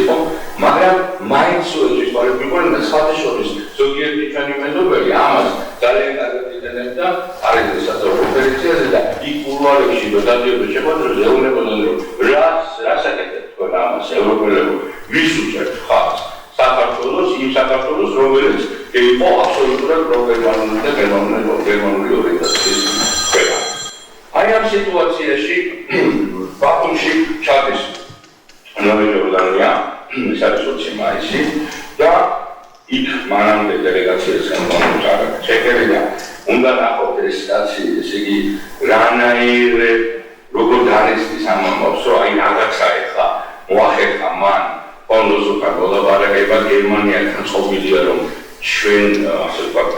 სხვათა შორის ზოგიერთი ჩვენი მეზობელი ამას ძალიან კარგად იყენებდა არის საზოგადოებრივ და იქ ულუალებში დადიოდნენ შეხვედრებზე ეუბნებოდნენ რომ რასაკეთებთ თქვენ ამას ევროპელები ვის უჭერთ ხალხს საქართველოს იმ საქართველოს რომელიც იყო აბსოლუტურად პროგრამული და გერმანული ორიენტაციის ქვეყანა. აი ამ სიტუაციაში ბაქუმში ჩადის ნოველორდანია ეს არის 20 მაისი და იქ მანამდე დელეგაციას განმოუჭარა ჩეკერია უნდა ნახოთ ეს კაცი ესე იგი რანაირ როგორ დაესწრის ამ ამბავს რომ აი რაღაცა ეხლა მოახერხა მან ფონდოსთან მოლაპარაკება გერმანიასთან ყოფილია რომ ჩვენ ასე ვთქვათ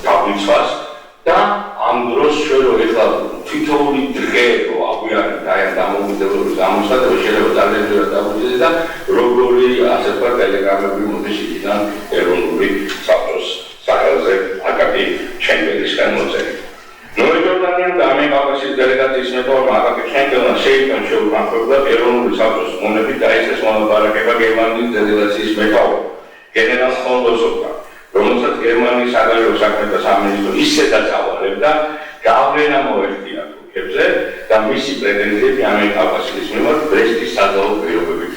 დაგვიცვას და ამ დროს ჩვენ რომ ეხლა თითოეული დღე რომ აგვიანებთ აი ამ დამოუკიდებლობის გამოსადება შეიძლება ძალიან ძვირად დაგვიწყდეს და როგორი ასე ვთქვათ ტელეგრამები მოდის იქიდან ეროვნული საბჭოს სახელზე აკაკი ჩენგელისგან მოწერილი. ნოველორდანიამ და ამერიკაში დელეგაციის მეტოქე აკაკი ჩენგელმა შეიტან შეუგანხებლა ეროვნული საბჭოს მონებით დაიწყეს მოლაპარაკება გერმანიის დელეგაციის მეტოქე გენერალ ფონდოსთან რომელსაც გერმანიის საგარეო საქმეთა სამინისტრო ისედაც ავალებდა გავლენა მოეხდინა თურქებზე და მისი პრეტენზიები ამერიკასის მიმართ ბრესტის სადავო პირობებით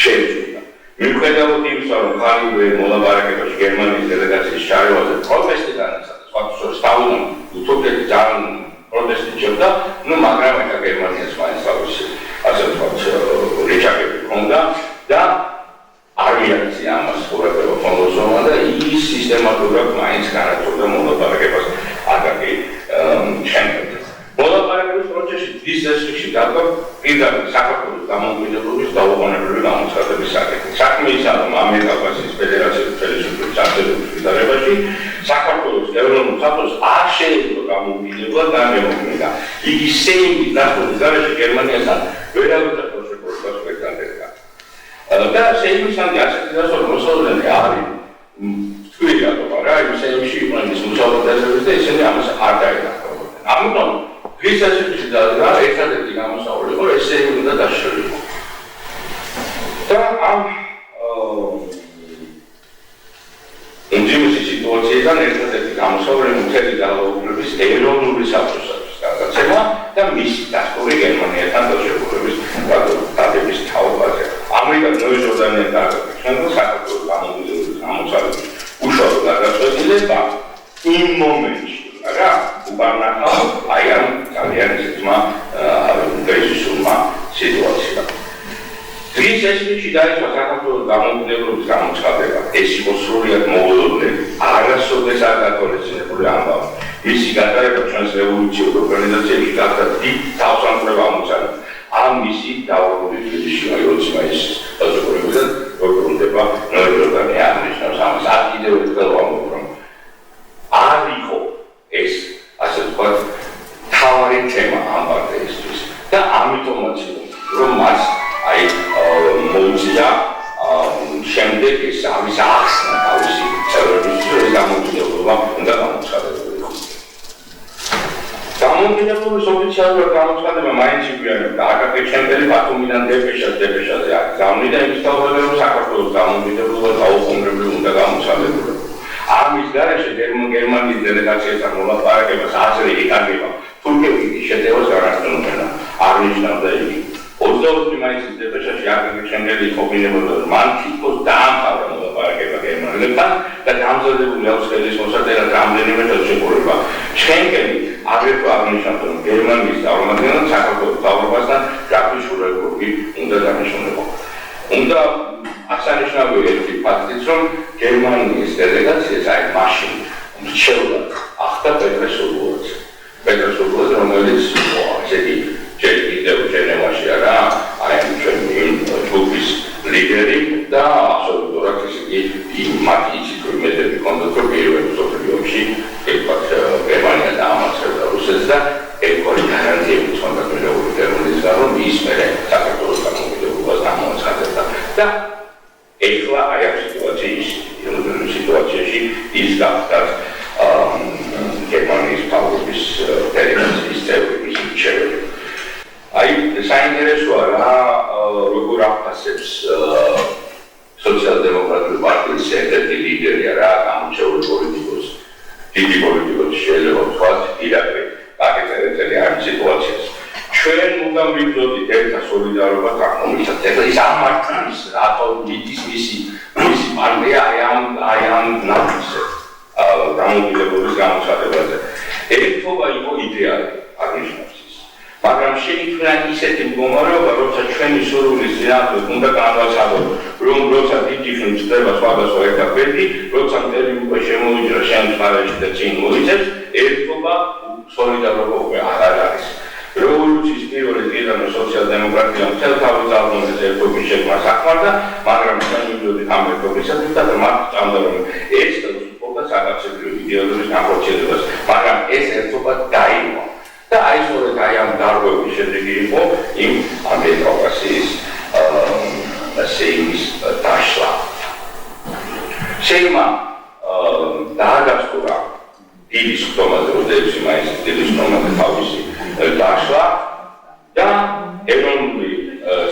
შეეწყვეტა. მიუხედავად იმისა, რომ ხალხი მოლაპარაკებაში გერმანიის დელეგაციის შარევაზე პროტესტი განაცხადა, სხვათა შორის თავიდან თურქეთი ძალიან პროტესტი ჭერდა, მაგრამ ეხლა გერმანიას მაინც თავისი ასე ვთქვათ რეჩაკები ჰქონდა და არ მიაქცია ამას ყურადღება ფონდოსმა და ის სისტემატურად მაინც განაგრძობდა მოლაპარაკებას აკაკი ჩენგელთან. მოლაპარაკების პროცესში დღის წესრიგში დადგა პირდაპირ საქართველოს დამოუკიდებლობის დაუყოვნებლივი გამოცხადების საკითხი. საქმე ისაა, რომ ამერიკასის ფედერაციის ხელისუფლების აღწერების ვიზარებაში საქართველოს ეროვნულ საბჭოს არ შეიძლება დამოუკიდებლად დამემოქმედა. იგი სეიმის ნახოს გარეშე გერმანიასთან ვერავითარ პროცედურას ვეძებდა. და შეიმისთან ასეთი მოსავლები არის თვითონ რა იმ შეიმში იყვნენ ის მოსავლეები და ისინი ამას არ დაინახავდნენ. ამიტომ დღის წესრიგში დადგა ერთადერთი გამოსავალი იყო ეს შეიმი უნდა დაშლილიყო. და ამ ინჯინრის სიტუაციიდან ერთადერთი გამოსავალი მთელი ძალაუფლების ეროვნული საბჭოს გადაცემა და მისი დასწორი გერმანიასთან დაშოხების დადების თაობაზე. ამერიკა ნოველორდანია დააკავშირა საქართველოს დამოუკიდებლობის გამოსავლის უშუალო გადაწყვეტილება იმ მომენტში რა უკანახა აი ამ ძალიან ისეთმა კრიზისულმა სიტუაციამ. დღის წესრიგში დაიწყო საქართველოს დამოუკიდებლობის გამოცხადება. ეს იყო სრულიად მოულოდნელი, არასოდეს არ დაკონცენტრებული ამბავი. მისი გატარება ჩვენს რევოლუციურ ორგანიზაციებში გახდა დიდ თავსამსხმელ ამოცანად. ამ მისი დავალებული თბილისში 20 მაისის საზოგადოებიდან როგორდება ნოველორდანია აღნიშნავს ამას. არ კიდევ ერთხელ ვამბობ, რომ არ იყო ეს ასე ვთქვათ თავარი თემა ამ პარტიისთვის და ამიტომაც რომ მას აი მოუწია შემდეგ ეს ამის ახსნა თავისი წევრებისთვის დამოუკიდებლობა უნდა გამოცხადებულიყო. დამოუკიდებლობის ოფიციალურად გამოცხადება მაინც იგვიანებდა აკაკი ჩენგელი ბათუმიდან დეპეშაზე აქ გამნიდა იმის თავზე რომ საქართველოს დამოუკიდებლობა დაუყოვნებლივ უნდა გამოცხადებულიყო. ამის გარეშე გერმანიის დელეგაციასთან მოლაპარაკებას აზრი იკარგება თურქეთი შეტევას განაგრძობდა აღნიშნავდა იგი 22 მაისის დეპეშაში აკაკი ჩენგელი ყოფილებოდა მან თვითონ დაამთავრა მოლაპარაკება გერმანელებთან და დამზადებული აქვს ხელის მოსაწერად რამდენიმე ხელშეკრულება. ჩენგელი აგრეთვე აღნიშნავდა რომ გერმანიის წარმომადგენლად საქართველოს მთავრობასთან გაფიშურებული უნდა დანიშნულიყო. უნდა აღსანიშნავია ერთი ფაქტიც, რომ გერმანიის დელეგაციას აი მაშინ მრჩევლად ახდა პეტრესულუძე, რომელიც ესე იგი ჯერ კიდევ ჟენევაში არა, აი ჩვენი ჯგუფის ლიდერი და აბსოლუტურად ესე იგი მათი იცით რომ მეტები კონდოთ რომ პირველ მსოფლიო ომში ერთად გერმანია დაამარცხებდა რუსეთს და ერთგვარი გარანტიები ჰქონდა მიღებული გერმანიისგან რომ ის მერე საქართველოს დამოუკიდებლობას გამოაცხადებდა და ეხლა აი ამ სიტუაციაში ის გახდათ გერმანიის მთავრობის დელეგაციის წევრი მისი მრჩეველი. აი საინტერესოა რა როგორ აფასებს სოციალ-დემოკრატიული პარტიის ლიდერია რა გამოჩეული პოლიტიკოსი. დიდი პოლიტიკოსი შეიძლება ვთქვათ ირაკლი კაკეწერეთელი ამ სიტუაციას. ჩვენ უნდა ვიბრძოდით ერთთა სოლიდარობას აღმოჩნდა. ეხლა ის ამარტყის რატო დიდის მისი პარტია აი ამ ნაცვლზე დამოუკიდებლობის გამოცხადებაზე. ერთობა იყო იდეალი აღნიშნავს ის. მაგრამ შეიქმნა ისეთი მდგომარეობა, როცა ჩვენი სურვილის წინააღმდეგ უნდა განვაცხადოთ, რომ როცა დიდი ხნით ხდება სხვადასხვა ერთად-ერთი, როცა მტერი უკვე შემოიჭრა შემწყარებში და წინ მოიწევს, ერთობა სოლიდარობა უკვე აღარ არის. რევოლუციის პირველი დღიდან სოციალ-დემოკრატია მთელ თავის ძალზე ერთობის შექმნას ახმარდა, მაგრამ ჩვენ ვიბრძოდით ამ ერთობისათვის და მათ წამდა რომ ეს და საკავშირო იდეოლოგიის განხორციელებას, მაგრამ ეს ერთობა დაიმო. და აი სწორედ აი ამ დარღვევის შედეგი იყო იმ ამერიკასის სეიმის დაშლა. სეიმმა დაადასტურა დიდი სხდომაზე, 26 მაისის დიდი სხდომაზე თავისი დაშლა და ეროვნული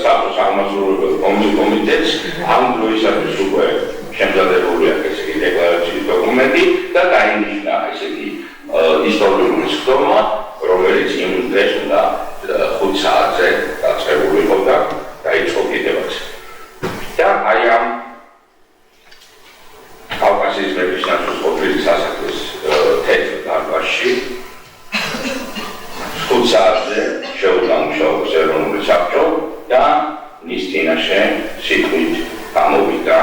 საბჭოს აღმასრულებელ კომიტეტს ამ დროისათვის უკვე შემზადებულია ესე იგი დეკლარაციის დოკუმენტი და დაინიშნა ესეთი ისტორიული სხდომა, რომელიც იმ დღეს უნდა 5 საათზე დაწყებულიყო და დაიწყო კიდევაც. და აი ამ კავკასიის მეფის ნაცვლის ყოფილი სასახლის თეთრ დარბაზში 5 საათზე შეუდგა მუშაობას ეროვნული საბჭო და მის წინაშე სიტყვით გამოვიდა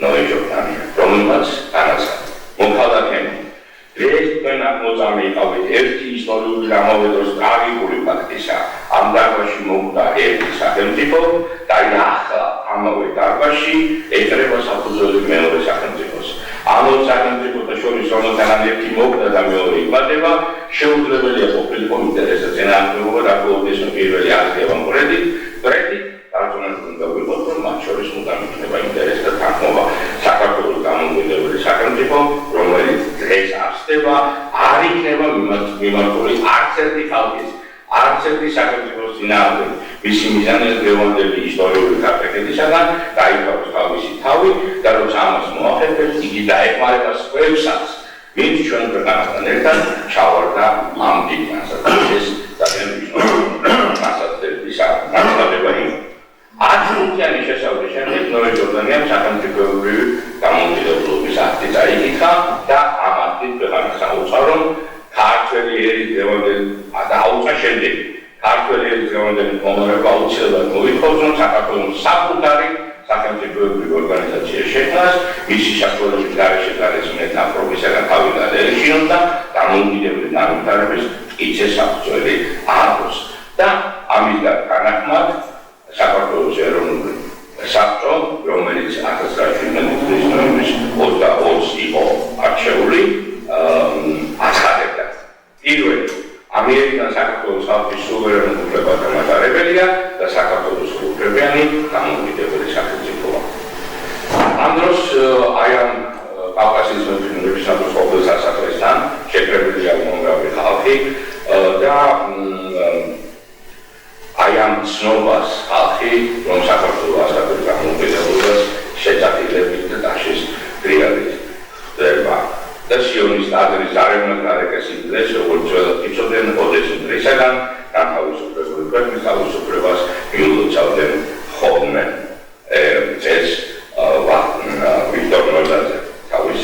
ნოე ჟორდანი, რომელმაც განაცხადა. მოქალაქეებო, დღეს თქვენ აღმოწამე იყავით ერთი ისტორიული გამოვიდოს ტრაგიკული ფაქტისა. ამ დარბაზში მოხვდა ერთი სახელმწიფო და ახლა ამავე დარბაზში ეწრება საფუძველი მეორე სახელმწიფოს. ამავე სახელმწიფოთა შორის რომელთანაც ერთი მოხვდა და მეორე იბადება, შეუძლებელია ყოფილიყო ინტერესთა წინააღმდეგობა და გულდის პირველი აღება მტრედით, დარწმუნებული უნდა ვიყოთ, რომ მათ შორის უნდა იქნება ინტერესთა თანხმობა. საქართველოს დამოუკიდებელი სახელმწიფო, რომელიც დღეს არსდება, არ იქნება მიმართული არც ერთი ხალხის, არც ერთი სახელმწიფოს წინააღმდეგ. მისი მიზანია დღევანდელი ისტორიული გაფრთხილებისაგან დაიფაროს თავისი თავი და როცა ამას მოახერხებს, იგი დაეხმარება სხვებსაც, ვინც ჩვენ ქვეყანასთან ერთად ჩავარდა ამ დიდ განსაკუთრების ძალიან მნიშვნელოვანი განსაკუთრების განცხადება იყო. 10-წლიანი შესავლის შემდეგ ნოე ჟორდანიამ სახელმწიფოებრივი დამოუკიდებლობის აქტი წაიკითხა და ამ აქტით ქვეყანა საუცხო ქართველი ერის დღევანდელი და აუწყა შემდეგ ქართველი ერის დღევანდელი მდგომარეობა აუცილებლად მოითხოვს, რომ საქართველოს საკუთარი სახელმწიფოებრივი ორგანიზაცია შექმნას, მისი საშუალებით გარეშე გარესმენთა პროფესიისგან თავი გადაეშინოს და დამოუკიდებლობის განვითარების მტკიცე საფუძველი ააყოს. და ამისგან განახმად საქართველოს ეროვნული საბჭო, რომელიც 1917 წლის ნოემბრის 22-ს იყო არჩეული, აცხადებდა. პირველი, ამერიკიდან საქართველოს ხალხის სუვერენულ უფლებათა მატარებელია და საქართველოს სრულუფლებიანი დამოუკიდებელი სახელმწიფოა. ამ დროს აი ამ კავკასიის მეფის ნაცვლის ყოფილ სასახლესთან შეკრებილია უმრავი ხალხი და აი ამ ცნობას ხალხი, რომ საქართველოს ასაკობრივ დამოუკიდებლობას შეწაფილებით და დაშლის დრიადით ხდება. და სიონის ტაძრის ზარებმა გარეკეს იმ დღეს, როგორც ძველად იცოდნენ, ოდესის დღისაგან განთავისუფლებული ქვეყნის თავისუფლებას მიულოცავდნენ ხოლმე. წელს ვიქტორ ნოძაძე თავის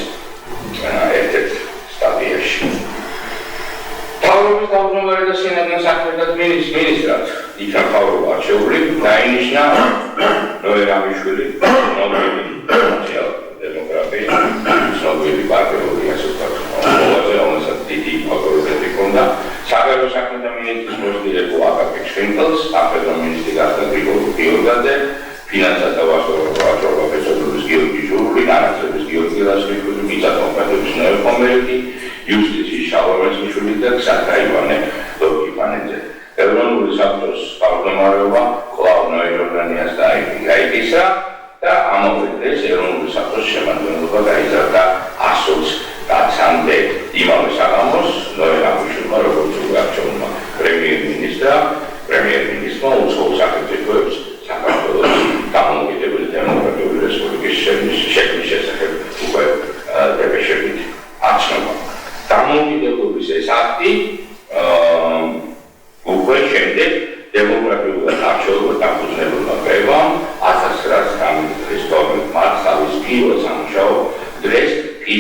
ერთ-ერთ სტატიაში. თავრობის დაუბრუნებელი და სენატის საქმეთა მინისტრად იქნა თავრობა არჩეული, დაინიშნა ნოე რამიშვილი, ცნობილი სოციალ-დემოკრატი, ცნობილი პარტიული ასოციაცია, რომელსაც დიდი ავტორიტეტი ჰქონდა. საგარეო საქმეთა მინისტრის პოსტი იყო აკაკი შენკელს, საფედრო მინისტრი გახდა გრიგოლ გიორგაძე, ფინანსთა ვაჭრობა პროფესორის გიორგი ჟურული, განათლების გიორგი ლაშკრიშვილი, მიწათმოქმედების ნოე ხომერეთი, იუსტიციის შალომეს მიშვილი და ქსანდა ივანე ლოკიფანიძე. ეროვნული საბჭოს თავმჯდომარეობა კვლავ ნოე ჟორდანიას დაიკისრა და ამავე დღეს ეროვნული საბჭოს შემადგენლობა გაიზარდა 120 კაცამდე. იმავე საღამოს ნოე რამიშვილმა, როგორც არჩეულმა პრემიერ-მინისტრმა უცხოურ სახელმწიფოებს საქართველოს დამოუკიდებელი დემოკრატიული რესპუბლიკის შექმნის შესახებ უკვე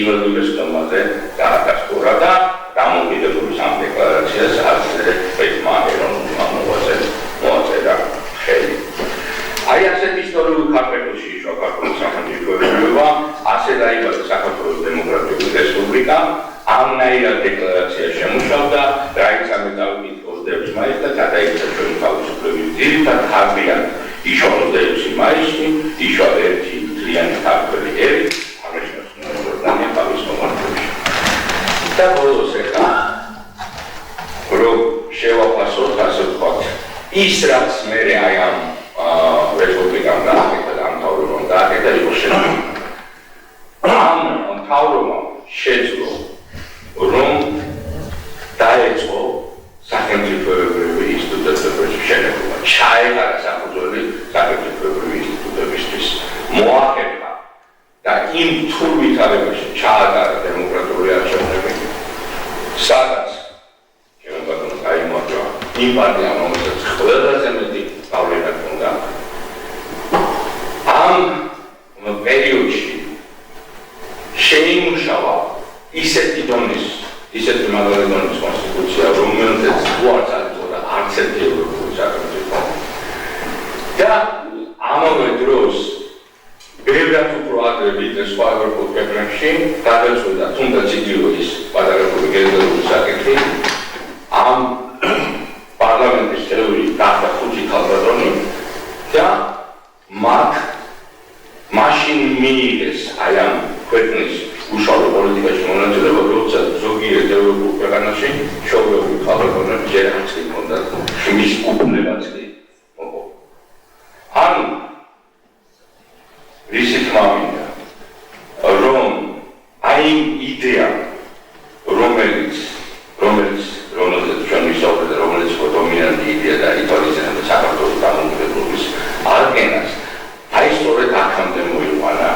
პირველ სტომაზე დაადასტურა და დამოუკიდებლობის ამ დეკლარაციას ასევე პეტრმა ეროვნულმა მოღვაწე მოაწერა ხელი. აი ასეთ ისტორიულ ქართლში საქართველოს სახელმწიფოება ასე დაიბადა საქართველოს დემოკრატიული რესპუბლიკა ამნაირად დეკლარაცია შემუშავდა რაიც ამ დავიკითხოს 26 მაისს და გადაიქცა ჩვენი თავისუფლების ძირითად ხარბიან იშვა 26 მაისში იშვა ერთი მთლიანი ქართველი ერი აღნიშნავს თავის მომართვაში და ბოლოს ეხლა რომ შევაფასოთ ასე ვთქვათ ის რაც მე აი ამ რესპუბლიკამ გააკეთა და ამ თავრობამ გააკეთა იყო შეძლო ამ თავრობამ შეძლო რომ დაეწყო სახელმწიფოებრივი ინსტიტუტების შექმნა ჩაეყარა საფუძველი სახელმწიფოებრივი ინსტიტუტებისთვის მოახერხა და იმ რთულ ვითარებაში ჩაატარა დემოკრატიული არჩევნები სადაც შემოგაგონოთ გაიმარჯვა იმ პარტიამ რომელსაც ყველაზე მეტი გავლენა ჰქონდა ამ პერიოდში შეიმუშავა ისეთი დონის ისეთი მაგარი დონის კონსტიტუცია რომელზეც უარს აწოდა არც ერთი ევროპული სახელმწიფო და ამავე დროს ბევრად უფრო ადრე ვიდრე სხვა ევროპულ ქვეყნებში გადაწყვიტა თუნდაც იგივე ის პატარებული გენერალური საკითხი ამ პარლამენტის წევრი გახდა ხუთი ქალბატონი და მათ მაშინ მიიღეს აი ამ ქვეყნის უშუალო პოლიტიკაში მონაწილეობა, როდესაც ზოგიერთ ევროპულ ქვეყანაში ჩვეულებრივი ქალბატონები ჯერ არც კი ჰქონდათ მის უფლებაც კი მოყო. ანუ რისით მამინდა რომ აი იმ იდეა რომელიც ჩვენ ვისაუბრეთ და რომელიც დომინანტი იდეა და ითვალისწინებდა საქართველოს დამოუკიდებლობის აღდგენას აი სწორედ აქამდე მოიყვანა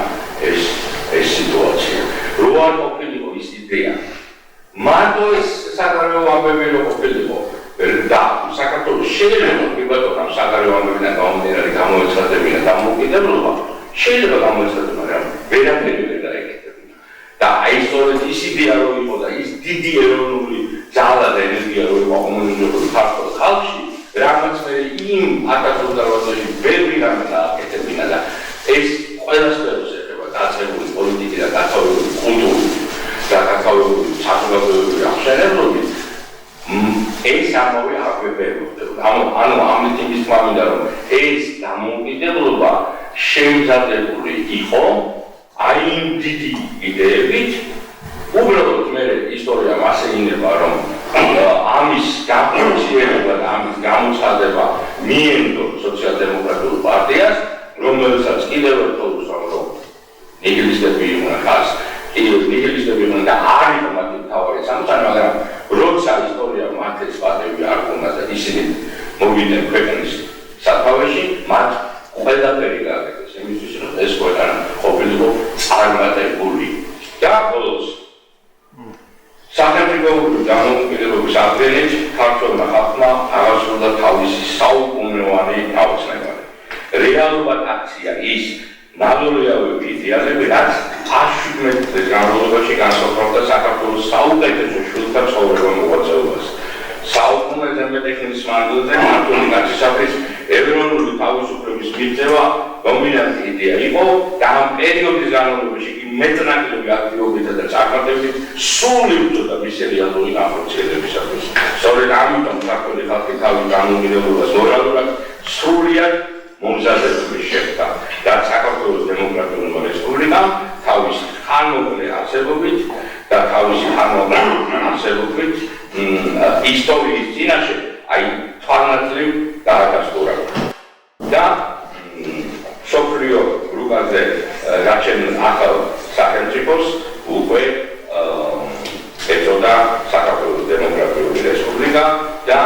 ეს სიტუაცია. რო არ ყოფილიყო ის იდეა მარტო ეს საგარეო ამბები რო ყოფილიყო და საქართველოს შეიძლება ვიბატონ ამ საგარეო ამბებიდან გამომდინარე გამოეცხადებინა დამოუკიდებლობა შეიძლება გამოეცხადებინა მაგრამ ვერაფერი ვერ დაეკეთებინა და აი სწორედ ის იდეა რო იყო და ის დიდი ეროვნული ძალა და ენერგია რო იყო კომუნისტური ქართულ ხალხში რამაც მე იმ 1880-ში ბევრი რამე დააკეთებინა და ეს ყველა სფეროს გაცემული პოლიტიკი და გაცხოვებული კულტური და გაცხოვებული საზოგადოებრივი აღშენებლობით ეს ამავე აკვებებოდა. ანუ ამით იმის მამინდა რომ ეს დამოუკიდებლობა შემზადებული იყო აი იმ დიდი იდეებით უბრალოდ მე ისტორიამ ასე ინება რომ ამის გაფუძნება და ამის გამოცხადება მიენდო სოციალ-დემოკრატიულ პარტიას რომელსაც კიდევ ერთხელ ვსაუბრობ ნიგილისტები იყვნენ ხას, ნიგილისტები იყვნენ და არ იყო მათი მთავარი სამწანი, მაგრამ როცა ისტორია მათ ეს პატევი არ ქონდა და ისინი მოვიდნენ ქვეყნის სათავეში, მათ ყველაფერი გააკეთეს იმისთვის, რომ ეს ქვეყანა ყოფილიყო წარმატებული. და ბოლოს სახელმწიფოებრივი დამოუკიდებლობის აღდგენით ქართველმა ხალხმა აღასრულა თავისი საუკუნოვანი გაუცნებარი. რეალურად აქცია ის ნამდვილად იდეალები, რაც 17 წლის განმავლობაში განსაკუთრებდა საქართველოს საუკეთესო შვილთა ცხოვრება მოღვაწეობას. საუკუნეზე მეტი ხნის მანძილზე ქართული კაცისათვის ეროვნული თავისუფლების მიღწევა დომინანტი იდეა იყო და ამ პერიოდის განმავლობაში კი მეტნაკლები აქტივობითა და წარმატებით სული უწოდა მისი რეალური განხორციელებისათვის. სწორედ ამიტომ ქართული ხალხი თავის დამოუკიდებლობას მორალურად სრულად მომზადებული შეხვდა და საქართველოს დემოკრატიული რესპუბლიკამ თავის ხანმოკლე არსებობით და თავისი ხანმოკლე არსებობით ისტორიის წინაშე აი თვალნაწილ დაადასტურა და სოფლიო რუკაზე გაჩენილ ახალ სახელმწიფოს უკვე ეწოდა საქართველოს დემოკრატიული რესპუბლიკა და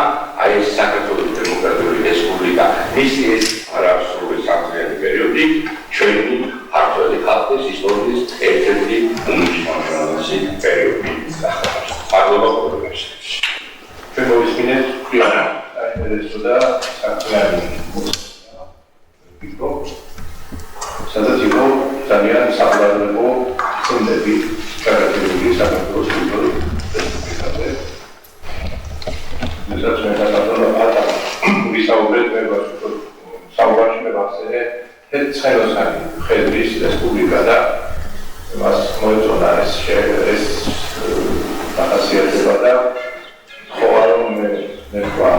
აი ეს საქართველოს დემოკრატიული რესპუბლიკა მისი ეს არასრული სამწლიანი პერიოდი ჩვენი ქართველი ხალხის ისტორიის ერთ-ერთი უმნიშვნელოვანესი პერიოდი გახდა. მადლობა ყველას. ჩვენ მოვისმინეთ ეწოდა სამწლიანი ვიდეო სადაც იყო ძალიან საყურადღებო ცნობები შემდგომაზე ცხენოსანი ხედვის რესპუბლიკა და მას მოეწონა ეს დახასიათება და თხოვა რომ მე თქვა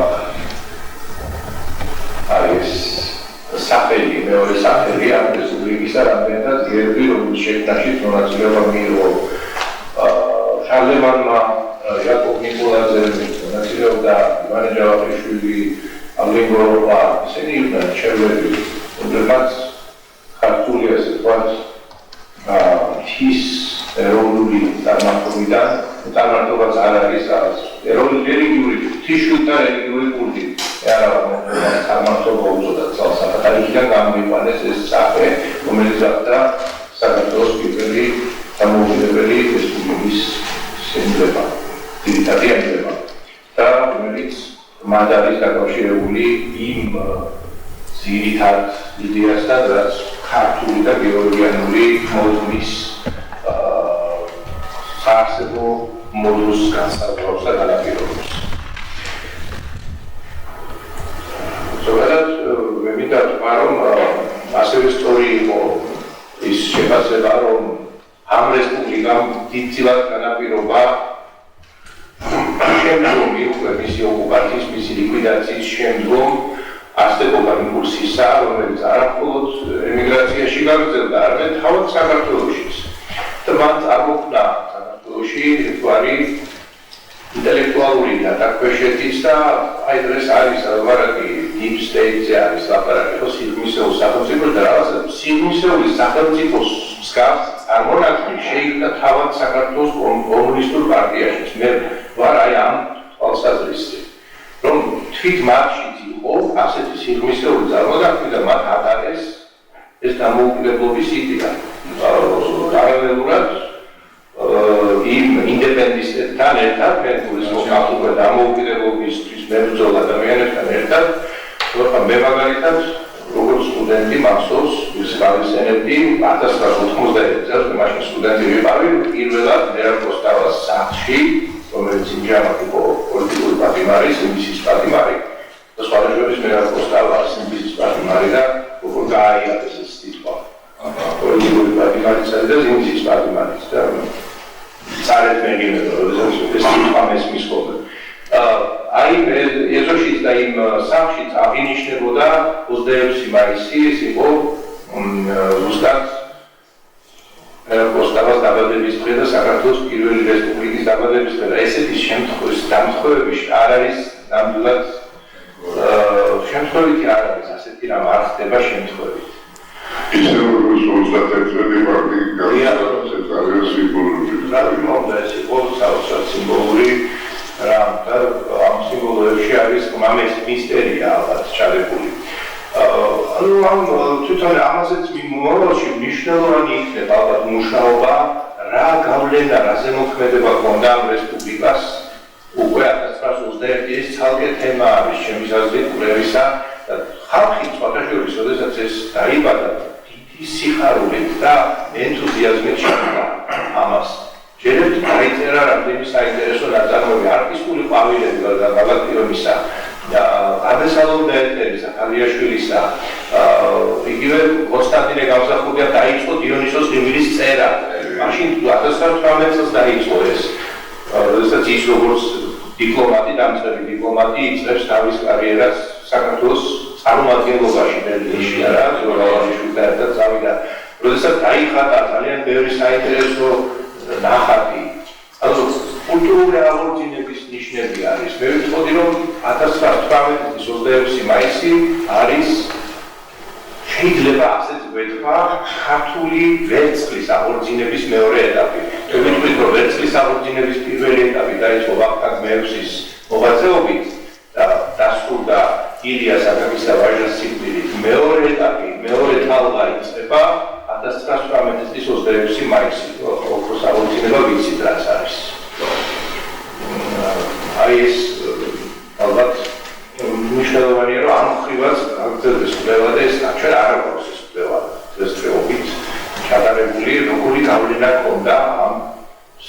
არის სახელი მეორე სახელი ამ რესპუბლიკისა რამდენადაც გერბი რომელიც შექმნაში მონაწილეობა მიიღო შარლემანმა იაკობ ნიკოლაძე მონაწილეობდა ივანე ჯავახიშვილი ალეგროვა ისინი იყვნენ ჩერვები რომლებმაც ქართული ასე ვთქვათ ის ეროვნული წარმართობაც არ არის რელიგიური თიშულთა რელიგიური კულტი არა წარმართობა უწოდათ თალსახადიდან გამოიყვანეს ეს სახე რომელიც გახდა საქართველოს პირველი დამოუკიდებელი რესპუბლიკის ემბლემა ძირითადი ემბლემა და რომელიც მათ არის დაკავშირებული იმ ძირითად იდეასთან რაც ქართული და გეორგიანული მოდმის საარსებო მოდულს განსაზღვრავს და განაპირობებს. ზოგადად მე მინდა ვთქვა რომ ასევე სწორი იყო ის შეფასება რომ ამ რესპუბლიკამ დიდწილად განაპირობა შემდგომი უკვე მისი ოკუპაციის მისი ლიკვიდაციის შემდგომ არსებობა იმპულსისა რომელიც არამხოლოდ ემიგრაციაში გაგრძელდა არამედ თავად საქართველოშიც და მან წარმოქმნა საქართველოში ერთგვარი ინტელექტუალური დათაქვეშეთიც და აი დღეს არის ლაპარაკი deep state-ზე არის ლაპარაკი ხო სიღრმისეულ სახელმწიფოს და რაღაცა სიღრმისეული სახელმწიფოს მსგავს წარმონაქმნი შეიქმნა თავად საქართველოს კომუნისტურ პარტიაშიც მე ვარ აი ამ თვალსაზრისით რომ თვით მათშიც იყო ასეთი სიღრმისეული წარმონაქმნი და მათ ატარეს ეს დამოუკიდებლობის იდეა პარალელურად იმ ინდეპენდენტებთან ერთად ფერმულის მოხალხე დამოუკიდებლობისთვის მებრძოლ ადამიანებთან ერთად მე მაგალითად როგორც სტუდენტი მახსოვს ის გავისენებდი 1991 წელს მაშინ სტუდენტი ვიყავი პირველად მერაბოსტავას სახლში რომელიც იმჟამად იყო პოლიტიკური პატიმარი, სიმბისის პატიმარი და სხვა რეჟიმის მერაბოსტავა სიმბისის პატიმარი და როგორ გააიარეს ეს სიტყვა პოლიტიკური პატიმარიც და სიმბისის პატიმარიც და წარეთ მეგინებდა როდესაც ეს სიტყვა მესმის ხოლმე აი ეზოშიც და იმ სახლშიც აღინიშნებოდა 26 მაისი ეს იყო ზუსტად მერაბოსტავას დაბადების დღე და საქართველოს პირველი რესპუბლიკის დაბადების დღე და ესეთი შემთხვევები არ არის ნამდვილად შემთხვევითი არ არის ასეთი რამ არ ხდება შემთხვევით ისე როგორც 31 მარტი გაგიარებს ეს არის სიმბოლური ეს იყო საოცრად სიმბოლური რამ და ამ სიმბოლოებში არის მამის მისტერია ალბათ ჩადებული ანუ ამ თვითონ ამაზეც მიმოვალში მნიშვნელოვანი იქნება ალბათ მუშაობა რა გავლენა რაზე მოქმედება ჰქონდა ამ რესპუბლიკას უკვე 1921 ის ცალკე თემა არის ჩემი აზრით კვლევისა და ხალხი სხვადასხვა როდესაც ეს დაიბადა დიდი სიხარულით და ენთუზიაზმით შეხვდა ამას ჯერებთ დაიწერა რამდენი საინტერესო ნაწარმოები არტისტული ყვავილები და გალაქტიონისა ადესალომ დაეტერისა, ხალიაშვილისა, იგივე კონსტანტინე გამსახურდია დაიწყო დიონისოს ღიმილის წერა. მაშინ 1918 წელს დაიწყო ეს. როდესაც ის როგორც დიპლომატი, დამწყები დიპლომატი იწყებს თავის კარიერას საქართველოს წარმომადგენლობაში ბერლინში არა, ზურაბაშვილთან ერთად წავიდა. როდესაც დაიხატა ძალიან ბევრი საინტერესო ნახატი. ანუ კულტურული აღორძინების ნიშნები არის. მე ვიტყოდი რომ 1918 წლის 26 მაისი არის შეიძლება ასეთ ვეთქვა ქართული ვერცხლის აღორძინების მეორე ეტაპი. მე ვიტყვით რომ ვერცხლის აღორძინების პირველი ეტაპი დაიწყო ვახტანგ მეექვსის მოღვაწეობით და დასრულდა ილია საკაკის და ვაჟას სიკვდილით. მეორე ეტაპი, მეორე თალღა იწყება 1918 წლის 26 მაისი. ოქროს აღორძინება ვიცით რაც არის. აი ეს ალბათ მნიშვნელოვანია რომ ამ ხრივაც გაგრძელდეს კვლევა და ეს ჩვენ არ აქვს ეს კვლევა დღესდღეობით ჩატარებული როგორი გავლენა ჰქონდა ამ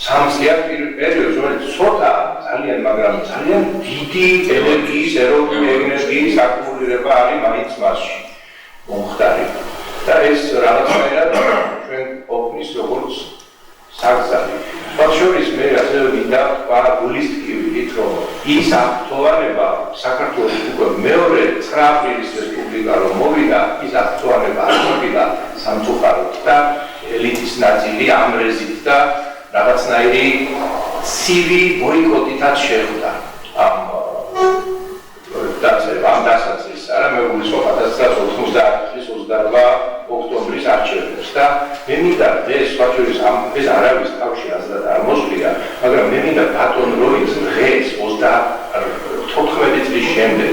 სამწლიან პერიოდს რომელიც ცოტა ძალიან მაგრამ ძალიან დიდი ენერგიის ეროვნული ენერგიის აკუმულირება არის მაინც მასში ის აქტუალება საქართველოს უკვე მეორე 9 აპრილის რესპუბლიკა რომ მოვიდა, ის აქტუალება არ მოვიდა სამწუხაროდ და ელიტის ნაწილი ამრეზით და რაღაცნაირი ცივი ბოიკოტითაც შეხვდა ამ დასაწყისს, არა მეგულისხმობ 1990 წლის 28 ოქტომბრის არჩევნებს და მე მინდა ეს ფაქტორის ეს არავის თავში აზრად არ მოსვლია, მაგრამ მე მინდა ბატონ როის დღეს 34 წლის შემდეგ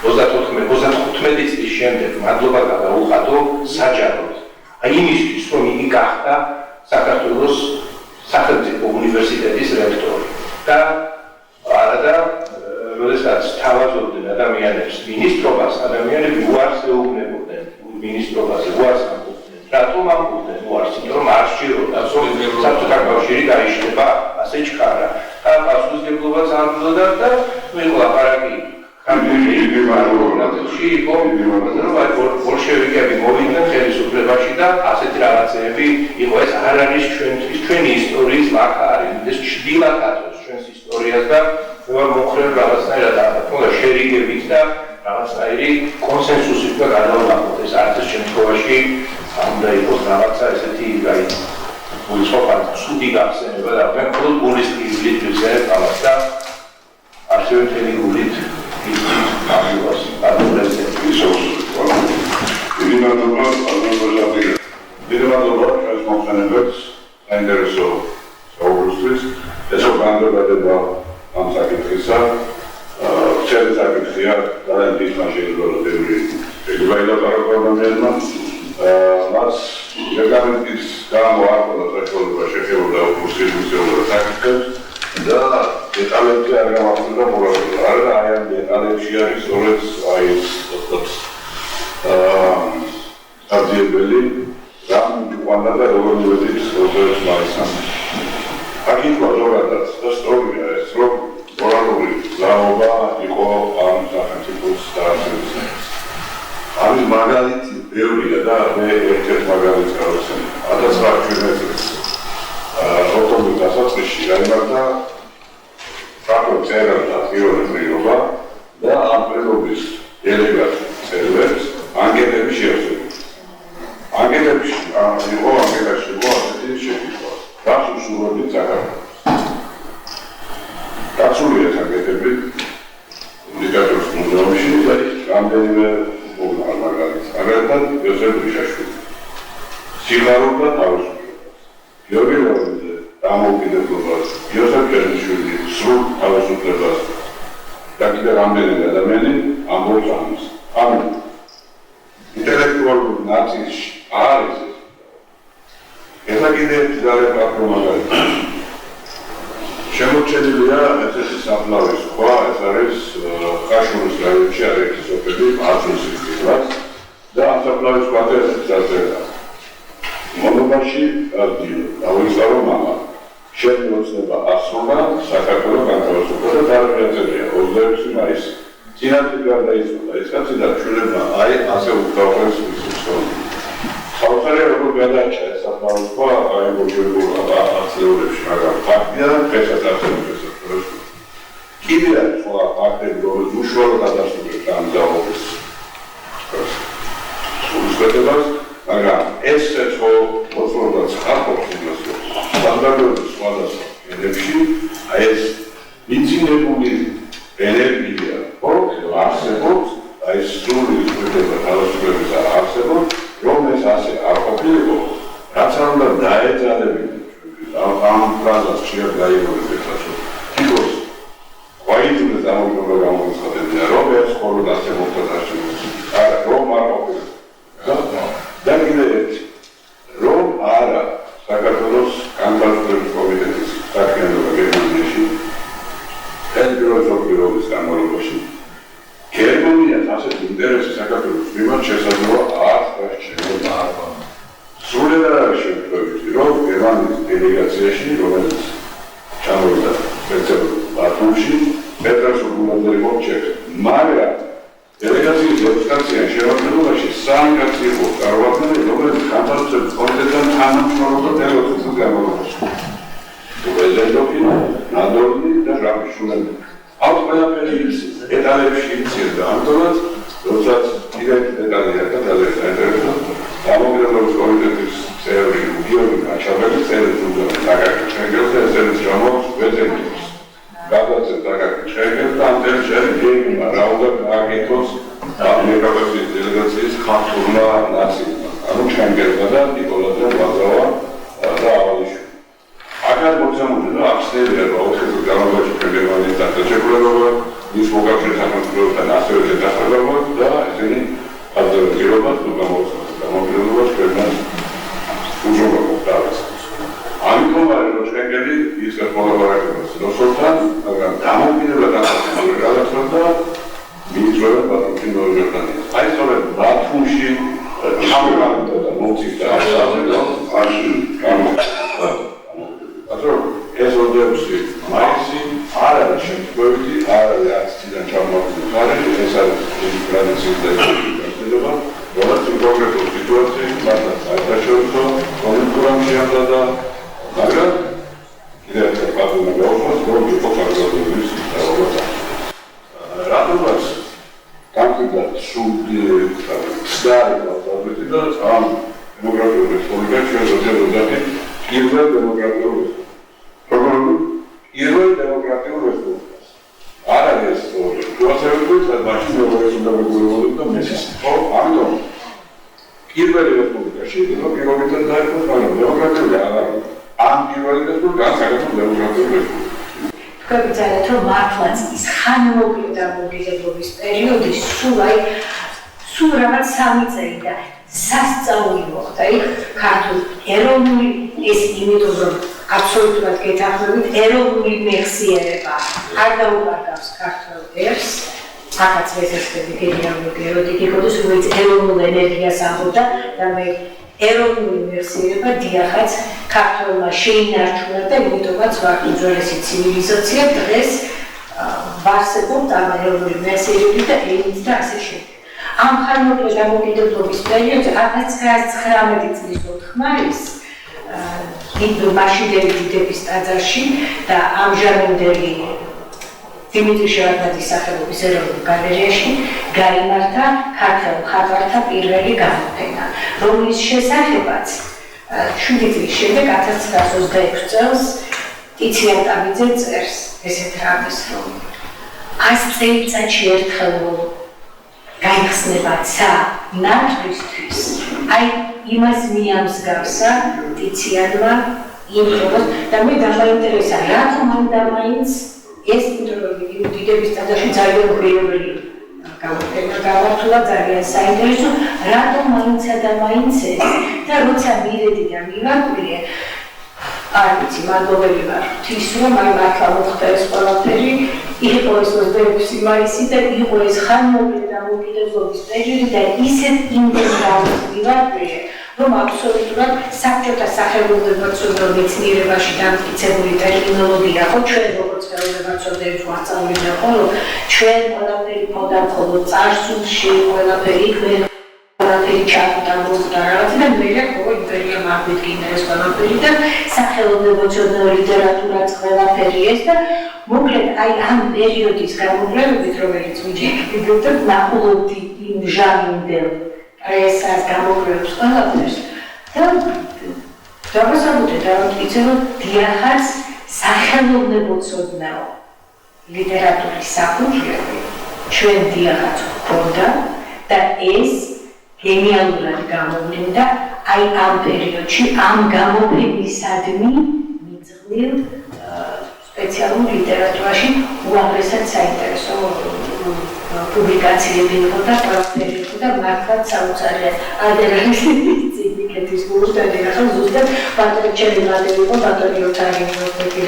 35 წლის შემდეგ მადლობა გადაუხადო საჯაროდ. აი იმისთვის რომ იგი გახდა საქართველოს სახელმწიფო უნივერსიტეტის რექტორი და არადა როდესაც თავაზობდნენ ადამიანებს მინისტრობას, ადამიანები უარს ეუბნებოდნენ მინისტრობას, უარს ამბობდნენ. რატომ ამბობდნენ უარს? იმიტომ რომ არ სჭიროდა, საბჭოთა კავშირი გაიშლება, ასე ჩქარა. და პასუხისმგებლობაც ამბობდა და იყო ლაპარაკი. ქართულში იყო, რომ ბოლშევიკები მოვიდნენ ხელისუფლებაში და ასეთი რაღაცეები იყო. ეს არ არის ჩვენი ისტორიის ლაქა არის, ეს ჩრდილად აწვევს ჩვენს ისტორიას და მოხრევ რაღაცნაირად ახლა შერიგებით და რაღაცნაირი კონსენსუსით და გადავლახოთ. ეს არც ეს შემთხვევაში უნდა იყოს რაღაცა ესეთი აი გულისხმობ ცუდი გახსენება და მე მხოლოდ გულის ტკივილით ვიხსენებ ამას და ასევე მთელი გულით ამბობს ადრესზე ისოს ვიდეოდობა ჩვენს მომხმარებლებს საინტერესო საუბრისთვის ესო განმარტება ამ საკითხისა შენ საკითხია გარანტიის მასშტაბური ბევრი ეგრეილაპარაკობანებმა მას რეგლამენტის გამო არ ყოლა საშუალება შეხებოდა უპირისპირდება საკითხებს და დეტალებში არ გამახსენდა მოყოლა არა აი ამ დეტალებში არის სწორედ აი ეს აძიებელი რამ უყანდა და როგორ მოვედი სწორედ მაისამ აგიტყვა ზოგადად და სწორია ეს რომ მორალური ლაობა იყო ამ სახელმწიფოს დაარსებაზე. ამის მაგალითი ბევრია და მე ერთ-ერთ მაგალითს გავაცნობ. 1917 წლის ოქტომბრის დასაწყისში გაიმართა ფრანგულ წერილთა პიროვნება და ამ პიროვნების დელეგაციის წევრებს ანკეტები შეეცვალა. ანკეტებში იყო ასეთი შეკითხვა. რას უშუალოდ საქართველოს დაცულია საკეთები ლიტერატურის მუზეუმში და რამდენიმე მაგალითს აგრეთვე იოსებ გრიშაშვილი სიხარობდა თავისუფლებას გიორგი ლეონიძე დამოუკიდებლობას იოსებ ჭერნიშვილი სრულ თავისუფლებას და კიდევ რამდენიმე ადამიანი ამბობს ამას ანუ ინტელექტუალურ ნაციზმში არის ეხლა კიდევ ძალები აკრომაგალითი შემორჩენილია ესეთი საფლავის სხვა, ეს არის ხაშურის რაიონში არის სოფელი აწუზის პირას და ამ საფლავის ქვაზე ესეთი წარწერა. მონობაში დავისწავლო მამა. შენი ოცნება ასრულა საქართველოს განთავისუფლება და დაარჩენია 26 მაისს. წინასწარ გარდაიცვალა ეს კაცი და ჩვენებმა აი ასე უკრავეს ისწავლე. საოცარი როგორ გადაჭა ეს საფლავის სხვა აი მოგვიგულება აცეულებში მაგრამ ფაქტია დღესაც არსებობს ეს კიდევ სხვა ფაქტები როგორც უშუალოდ ადასტურებს ამ ძალობის სულისკვეთებას მაგრამ ეს ხო მოწმობაც ხარობს იმას რომ სტანდარტების სხვადასხვა ენებში აი ეს მიცინებული ენერგია ხო არსებობს აი სრული სულისკვეთება თავისუფლების არსებობს რომ ეს ასე არ ყოფილიყო, რაც არ უნდა დაეძალებინათ ამ ფრაზას ხშირად გაიგონებთ ახლა თითქოს ყვაითულე დამოუკიდებლობა გამოცხადებია რომ ეს მხოლოდ ასე მოხდეს არა რომ არ ყოფილიყო და კიდევ ერთი რომ არა საქართველოს განმარტების კომიტეტის საქმიანობა გერმანიაში ელბიროების განმავლობაში გერმანიას ასეთი ინტერესი საქართველოს მიმართ შესაძლოა არ შეგვიძლია აღკვეცი. სრულად არ არის შემთხვევაში, რომ გერმანიის დელეგაციაში, რომელიც ჩამოვიდა სპეციალურ ბათუმში, პეტროს უგულადერი მოჩერდა. მაგრამ დელეგაციის დელეგაციან შემოქმედებაში სამი კაცი იყო წარმოადგენელი, რომელიც განთავსების კომიტეტთან თანამშრომლობდა დელეგაციის განმავლობაში. პრეზიდენტი, ნადოლი და ჟანშულენი. ამ ყველაფერი დეტალებში იცის და ამიტომაც როდესაც კიდევ დეტალია და დაიწერა გამოგრებების კომიტეტის წევრი გიორგი კაჩაბელი წერს უნდა დაგაკეთოს შეგელს და წერს რამოს ვეცებთ გადაცემ დაგაკეთოს და ამ წელს გეგმა რა უნდა გააკეთოს ამერიკაში დელეგაციის ხალხურმა ნაციებმა ანუ შენგელმა და ნიკოლაძე ვაზავა და ავალიშვილი აგარ მოგზაურობენ და ახსნებია რომ ოთხი განმავლობაში გერმანიის დაწესებულება ის მოგახსენე სახელმწიფოებთან ასევე შეთანხმება და ესენი ადრეულობას თუ გამოგრებულობას ქვეყნას უზრუნველყოფს დავას. ამიტომ არის რომ შენგელი ის კოლაბორაციას რუსეთთან, მაგრამ დამოუკიდებლად ახალ გადაწყვეტა მინისტრად პატრონინოჟერთან. აი სწორედ ბათუმში ჩამოვარდა და მოწის და ასე ეს ოდეებში მაისი არ არის შემთხვევითი, არ არის არც ციდან ჩამოვარდა ხარი, ეს არის ტრადიციის და ისტორიულობა, რომელიც კონკრეტულ სიტუაციებში მართლაც საერთაშორისო კონიუნქტურამ შეამზადა, მაგრამ კიდევ ერთხელ პატრონა გაუშვას, რომ იყო საზოგადოების დაავადება. რატომაც დამკვიდრდა სული ცდარი და ამ დემოკრატიული რესპუბლიკაში შესაძლებელი პირველ დემოკრატიულ რესპუბლიკას. არ არის უაცებელია, რომ მაშინ მეორე უნდა მეგობრებოდეს და მეცეს. ამიტომ პირველი რესპუბლიკა შეიძლება პირობითად დაიყოს, მაგრამ დემოკრატიული არ არის. ამ პირველი რესპუბლიკა საქართველოს დემოკრატიული რესპუბლიკა. Capitale რომ მართლაც ის ხანმოკლე დამოუკიდებლობის პერიოდი სულ რაღაც 3 წელი და სასწაული მოხდა იქ ქართულ ეროვნული ეს იმიტომ რომ აბსოლუტურად გეთანხმებით ეროვნული მეხსიერება არ დაუკარგავს ქართულ ერს აქაც ვესწრები გენერალური ეროდიკი კოდის რომელიც ეროვნულ ენერგიას ამბობდა და მე ეროვნული მეხსიერება დიახაც ქართულმა შეინარჩუნა და იმიტომაც ვართ უძველესი ცივილიზაცია დღეს ვარსებობთ ამ ეროვნული მეხსიერებით და ენით და ასე შემდეგ. ამ ხანმოკლე დამოუკიდებლობის პერიოდში 1919 წლის 4 მაისს მაშინდელი დიდების ტაძარში და ამჟამინდელი დიმიტრი შევარდნაძის სახელობის ეროვნულ გალერეაში გაიმართა ქართულ მხატვართა პირველი გამოფენა, რომლის შესახებაც 7 წლის შემდეგ 1926 წელს ტიციან ტაბიძე წერს ესეთ რამეს, რომ 100 წელიწადში ერთხელ გაიხსნებაცა ნატრისთვის, აი იმას მიამსგავსა ტიციანმა იმ დროს და მე დამაინტერესა, რატომ უნდა მაინც ეს დიდების ტაძარში ძალიან ღირებული გამოფენა გამართულა, ძალიან საინტერესო, რატომ მაინცა და მაინც ეს და როცა მივედი და მივაკვირე, არ ვიცი, მადლობელი ვარ ღვთის, რომ აი მართლა მოხდა ეს ყველაფერი, იყო ეს 26 მაისი და იყო ეს ხანმოკლე დამოუკიდებლობის პერიოდი და ისეთ იმდენად მივაკვირე, რომ აბსოლუტურად საბჭოთა სახელმწიფო მეცნიერებაში დამტკიცებული ტერმინოლოგია ხო ჩვენ როგორც ხელოვნებაცოდნეებს ვასწავლიდა ხოლო ჩვენ ყველაფერი ქონდა მხოლოდ წარსულში ყველაფერი იქვე ყველაფერი ჩაგვდა მოხდა რაღაც და მე ხო იმპერიამ აღიდგინა ეს ყველაფერი და სახელოვნებაცოდნე ლიტერატურაც ყველაფერი ეს და მოკლედ აი ამ პერიოდის გამოკვლევებით რომელიც ვიჯერებთ ნახულობდი იმ ჟანრინდელ ესას გამოკვლევებს ყველაფერს და დავასაბუთე დავამტკიცე რომ დიახაც სახელოვნებაცოდნეო ლიტერატურის საფუძვლები ჩვენ დიახაც გვქონდა და ეს გენიალურად გამოვლინდა აი ამ პერიოდში ამ გამოფენისადმი მიძღვნილ სპეციალურ ლიტერატურაში უაღრესად საინტერესო პუბლიკაციები იყო და ყველაფერი იყო და მართლაც საოცარია. ადერანის ციგნიკეთის გულდადი ახლა ზუსტად პატრიჩელი მადელი იყო ბატონი ოთარი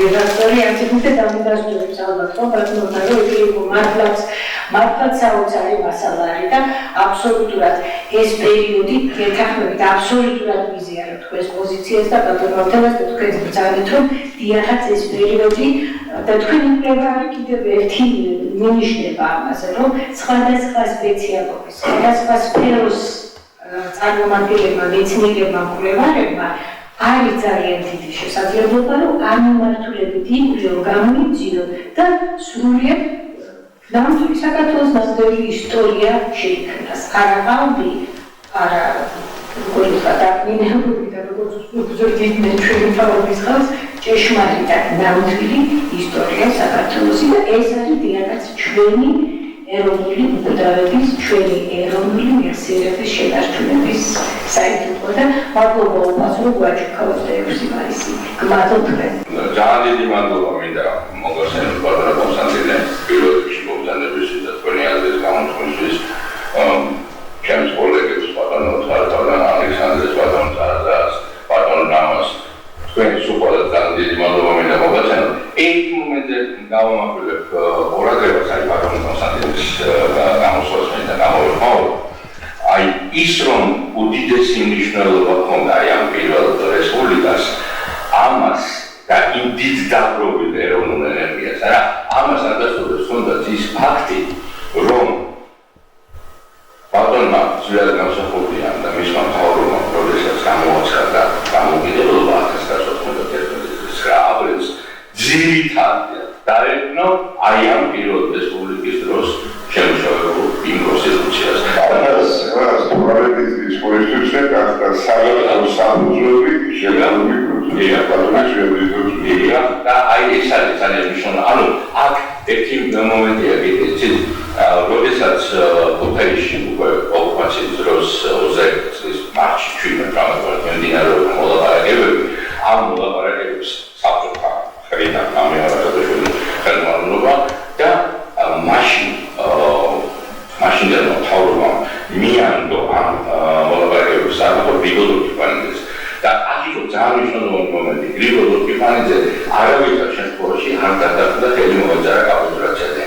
რედაქტორი არციფუნდე დამიდასტურებს ალბათ რომ ბატონი ოთარი იყო მართლაც საოცარი მასალა არის და აბსოლუტურად ეს პერიოდი გეთანხმებით აბსოლუტურად ვიზიარებთ ეს პოზიციას და ბატონი ოთარას და თქვენ ბრძანეთ რომ დიახაც ეს პერიოდი და თქვენი კვლევა კიდევ ერთი მინიშნება ამაზე რომ სხვადასხვა სპეციალობის, სხვადასხვა სფეროს წარმომადგენლებმა, მეცნიერებმა, მკვლევარებმა არის ძალიან დიდი შესაძლებლობა, რომ ამ მიმართულებით იკვლიო, გამოიძიო და სრულიად ნამდვილი საქართველოს ნამდვილი ისტორია შეიქმნას. არა ამბი, არა როგორ გადამინებული და როგორც უძღვიდნენ ჩვენი თავობის ხალხს, ჭეშმარიტად ნამდვილი ისტორია საქართველოსი და ეს არის დიახაც ჩვენი ეროვნული მკვდრების, ჩვენი ეროვნული მეხსიერების შენარჩუნების საინტერესო და მადლობა უპასუხო გვაჩქავთ 6 მაისი. გმადლობთ. ძალიან დიდი მადლობა მინდა მოგესალმებით ბატონო კონსტანტინე პირველში მოგზაურობის და თქვენი აზრის გამოთქმისთვის ჩემს კოლეგებს ბატონო თარდან ალექსანდრეს ბატონო თარდას ბატონო ნამას თქვენი სუპორტად ძალიან დიდი მადლობა მინდა მოგესალმებით. ერთ მომენტზე გავამახვილებ ყურადღებას აი ბატონო კონსტანტინეს გამოსვლას მინდა გამოვიყო. აი ის რომ უდიდესი მნიშვნელობა ჰქონდა აი ამ პირველ რესპუბლიკას ამას და იმ დიდ დაბროვილ ეროვნულ ენერგიას, არა, ამას ადასტურებს თუნდაც ის ფაქტი, რომ ბატონმა ძლიერ გამოსახულია და მისმა მთავრობამ პროგრესს გამოაცხადა დამოუკიდებლობა 1991 წელს ძირითადად დაეყო აი ამ პირველ რესპუბლიკის დროს შემუშავებულ იმ კონსტიტუციას. თვალების ისტორიის და საერთოდ სამუზეუმი შეგვიძლია და აი ეს არის ძალიან მნიშვნელოვანი. ანუ აქ ერთი მომენტია კიდე როდესაც ოფიში უკვე ოკუპაციის დროს 20 წლის მარტში მიმდინარეობდა მოლაპარაკებები, ამ მოლაპარაკებებს საბჭოთა ხრიდან გამეორებებული ხელმძღვანელობა და მაშინდელმა მთავრობამ მიანდო ამ მოლაპარაკებების საკითხი გრიგოლ კიპანიძეს და აქ იყო ძალიან მნიშვნელოვანი მომენტი. გრიგოლ კიპანიძე არავითარ შემთხვევაში არ გადახვდა ხელი მოეწერა კაპიტულაციაზე.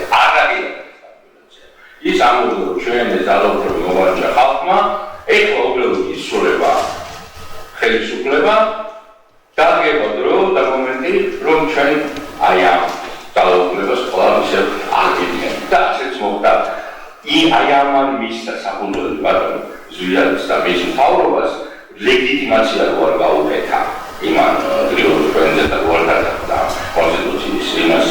ის ამბობდა, რომ ჩვენი ძალაუფლება მოვარჯა ხალხმა, ეხლა უბრალოდ ისრულება ხელისუფლება, დაგება დრო და მომენტი, რომ ჩვენ აი ამ ძალაუფლებას ყველა ისევ აღიდგენთ. და ასეც მოხდა. აი ამან მისცა საფუძველი ბატონო ზვიადის და მის მთავრობას ლეგიტიმაცია როარ გაუკეთა იმან გრიგოლ კიპანიძეს და როარ გადახვდა კონსტიტუციის იმას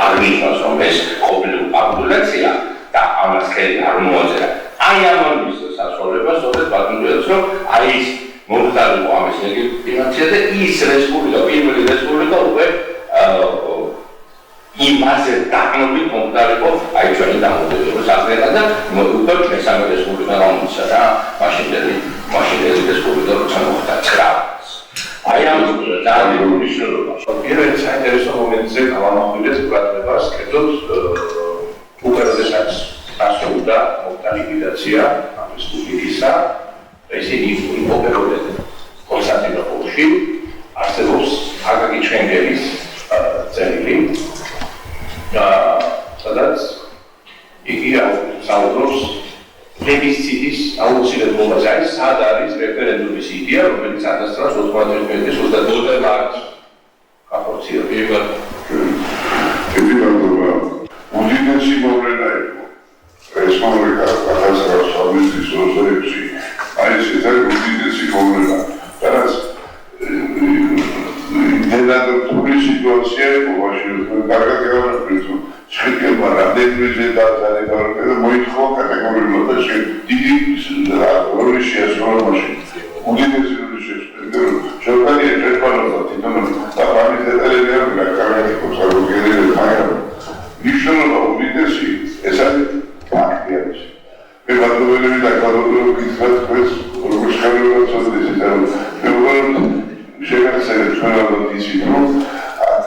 არ ნიშნავს რომ ეს ყოფილი კაპიტულაცია და ამას ხელი არ მოაწერა. აი ამან მისცა საშუალება სწორედ ბატონს რომ აი ის მომხდარიყო ამის ლეგიტიმაცია და ის რესპუბლიკა პირველი რესპუბლიკა უკვე იმაზე დაგნობით მომხდარიყო აი ჩვენი დამოუკიდებლობის აღდგენა და უკვე მესამე რესპუბლიკა გამოიცა და მაშინდელი რესპუბლიკა როცა მოხდა 9. აი ამ ძალიან მნიშვნელოვანია. პირველ საინტერესო მომენტზე გავამახვილეთ ყურადღებას, კერძოდ უკვე როდესაც დასრულდა მოხდა ლიკვიდაცია ამ რესპუბლიკისა, ისინი იმყოფებოდნენ კონსტანტინოპოლში, არსებობს აკაკი ჩხენგელის წერილი, სადაც იგი საუბრობს პლებისციტის აუცილებლობაზე. აი სად არის რეფერენდუმის იდეა, რომელიც 1991 წლის 22 მარტს გახორციელდა. უდიდესი მოვლენა იყო რესპუბლიკა 1946-ში. აი ეს არის უდიდესი მოვლენა. რაც დედადოქტორი სიტუაცია იყო მაშინ კარგად გავანაყრეთ რომ შედგება რამდენიმე დაზარება და მოითხოვა კატეგორიულად და დიდი როლი შეასრულა მაშინ. უდიდესი როლი შეასრულა. ჯორდანია ჯერბანოვა თვითონ და ამის დეტალები არ გაკარგეთ კონსერვატიული მაგრამ ნიშნულობა უდიდესი ეს არის ფაქტი არის. მე ბატონები და კადრები გითხრათ ეს როგორ შეიძლება წოდდეს და შეგახსენებთ ჩვენად ისიც რომ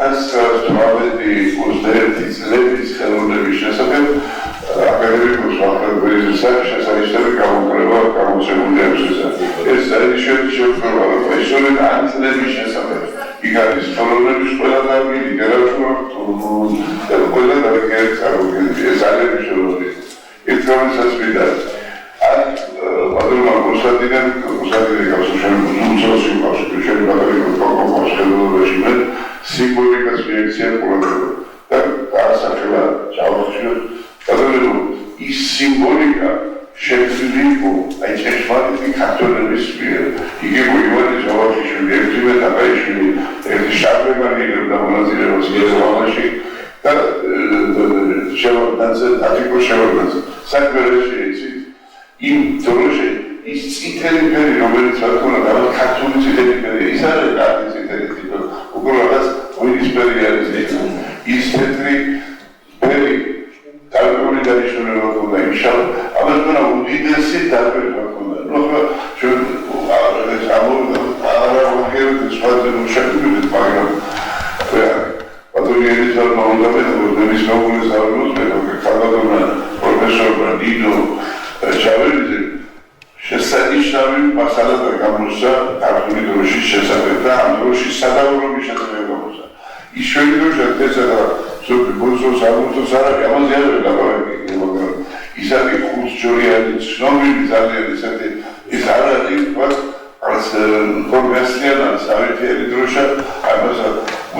1921 წლების ხელოვნების შესახებ აკადემიკოს ვახტანგ შესანიშნავი გამოკვლევა გამოცემული აქვს ეს არის შეფრობა ისორი ამ წლების შესახებ იქ არის ხელოვნების ყველა დარგი ლიტერატურა ყველა დარგი ეს არის მნიშვნელოვანი ერთმანეთს მინდა ბატონმა კონსტანტინე გასაშენებული ჩვენი ბატონი პროკოპოვს ხელოვნებაში მე სიმბოლიკას რეაქცია ყურადღება და დაასახელა ჩავახშილ ბატონო ის სიმბოლიკა შეგვიძლია იყო აი ჭეშმარიტი ქართველების მიერ იგი მოივადი ჩავახშილი ერთივე დაბაიშვილი ერთი შარბეგანი და მონაწილეობს გეზავაში და შევარდნაძე, ათიკო შევარდნაძე. საქმე რა შეიძლება იმ დროში ის წითელი ფერი, რომელიც რა თქმა უნდა, ქართული წითელი ფერია, ის არის კარგი წითელი ტიპი. უბრალოდ ვინისფერი არის ის თეთრი ფერი დარბეული დანიშნულება ქონდა იმშალ, აბა უდიდესი დარბება ქონდა. ნუ ახლა ჩვენ ამოვიდეთ სხვადასხვა შექმნით, მაგრამ პათოლოგიის ფუნდამენტების მეუღლის არუს მე ქალბატონმა პროფესორმა დიდო ჩავერიძე შესანიშნავი მასალა გამოსცა ქართული დროშის შესახებ და ამ დროშის სადავოების შესახებ გამოსცა. ის ჩვენი დროშა ესაა სულბოსოს ამოსოს არის ამაზე არ გადავაკეთე, მაგრამ ის არის ხუთჯორიანი ცნობილი ძალიან ისეთი ის არ არის ვარ als konventionell საერთიერი დროშა ამას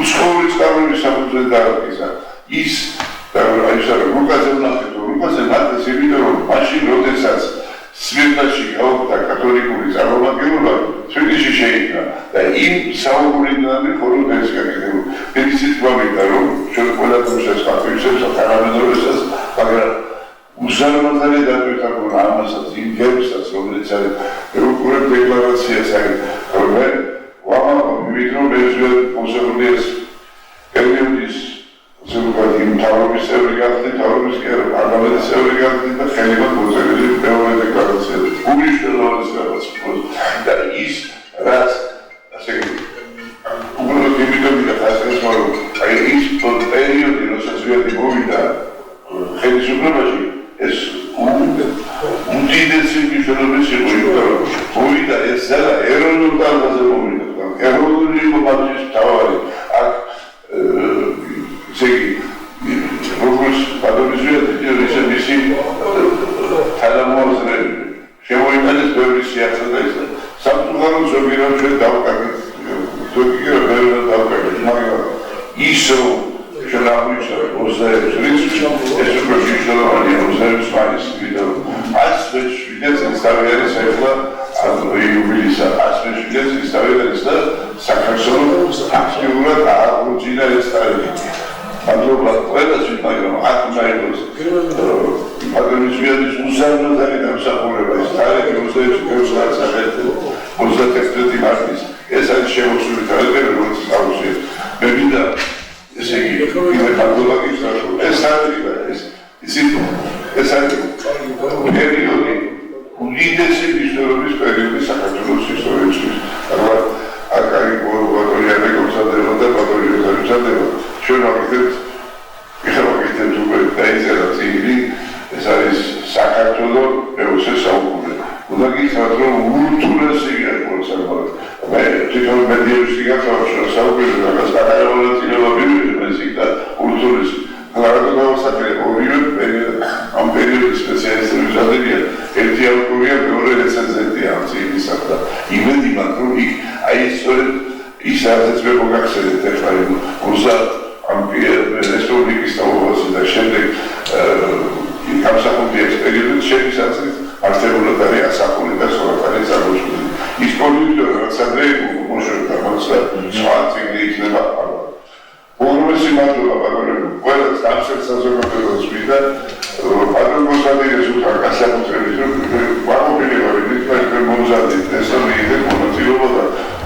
უცხოური წყაროების საფუძვლად დააკისა. ის და აი ეს რუკაზე ნახეთ იმიტომ რომ მაშინ როდესაც სვეტაში გავხდა კათოლიკური წარმომადგენლობა სვეტში შეიქმნა და იმ საუბრიდან მხოლოდ ეს გაკეთებული. ისიც მომიდა რომ ჩვენ ყველა დროშას ხარჯებს თანამედროვესაც მაგრამ უზარმაზარი დატვირთვა ქონა ამასაც იმ გებსაც რომელიც არის ევროპული დეკლარაციას არის რომ ვიმიტრო მეძველ კონსერვატიეს პერიოდის ზოგადად იმ თავის წევრი გახდით, თავის პარლამენტის წევრი გახდით და ხელიდან მოწერილი მეორე დეკლარაცია უნიშნელობის გადაწყვეტილება და ის რაც ასე უბრალოდ იმიტომ გასაგებია რომ აი ის პერიოდი როცა ზვიადი მოვიდა ხელისუფლებაში ეს უდიდესი მნიშვნელობის იყო იმიტომ რომ მოვიდა ეს ზელა ეროვნულ დარბაზზე მოვიდა ეროვნული მომავალის თავარი აქ ზეგი როგორც პადონიზუეთი ისე მისი თანამოაზრეები შემოიტანეს ბევრი სიახსა და ის სამწუხაროდ ზოგი რამ ჩვენ დავკარგეთ ზოგი რამ ვერ დავკარგეთ მაგრამ ის ჩვენ აღმოჩნდა 26 წლებში ეს უფრო მნიშვნელოვანია 26 მაისს ვიდეო 107 წელს არის ახლა იუბილეისა 107 წელს არის და საქართველოს აქტიურად აღორძინა ეს თარიღი. მადლობა ყველასთვის, მაგრამ აქ უნდა იყოს პატრონიზმის უზარმაზარი დამსახურება ეს თარიღი 26 31 მარტის ეს არის შემოსული თარიღი როგორც აუზია. მე მინდა ესე იგი იმენ პათოლოგიის ეს არის ეს არის პერიოდი უდიდესი ისტორიის პერიოდი საქართველოს ისტორიაში. აქ არის პატრონიანი კონსერვატორი და პატრონიანი ჩვენ ვაკეთებთ უკვე დაიწერა წიგნი ეს არის საქართველოს მეოცე საუკუნე. უნდა გითხრათ რომ ურთულესი იყო საკმაოდ. მე თვითონ მედიებში გახსოვს საუკუნე რაღაც გადავალეცილება მივიღე და ურთულესი. გარკვეულ საკითხებზე ამ პერიოდის სპეციალისტების ადებია ერთი ავტორია მეორე რეცენზენტია ამ წიგნისა და იმედი მაქვს რომ აი სწორედ ის არც მე მოგახსენეთ ახლა ამ რესპუბლიკის თავობაზე და შემდეგ გამსახურდიას პერიოდში შემისაცეთ არსებულად არის ასახული და სოროთარი წარმოშობილი. ის კონდუქტორი რაც ადრე მოშორდა მასა სხვა წიგნი იქნება უღრმესი მადლობა პატრონებო ყველას გამსერთ საზოგადოებას ვიდა პატრონგოსადირეს უთან გასაკუთრებით რომ ვამობილი ვარ იმით მომზადეთ ეს რომ იქნებ მონაწილეობა და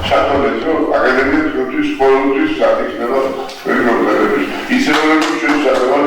ჩათვალეთ რომ აკადემია თქვენთვის ყოველთვის საქმეა თქვენი პრობლემების ისე რომ ჩვენ საერთოდ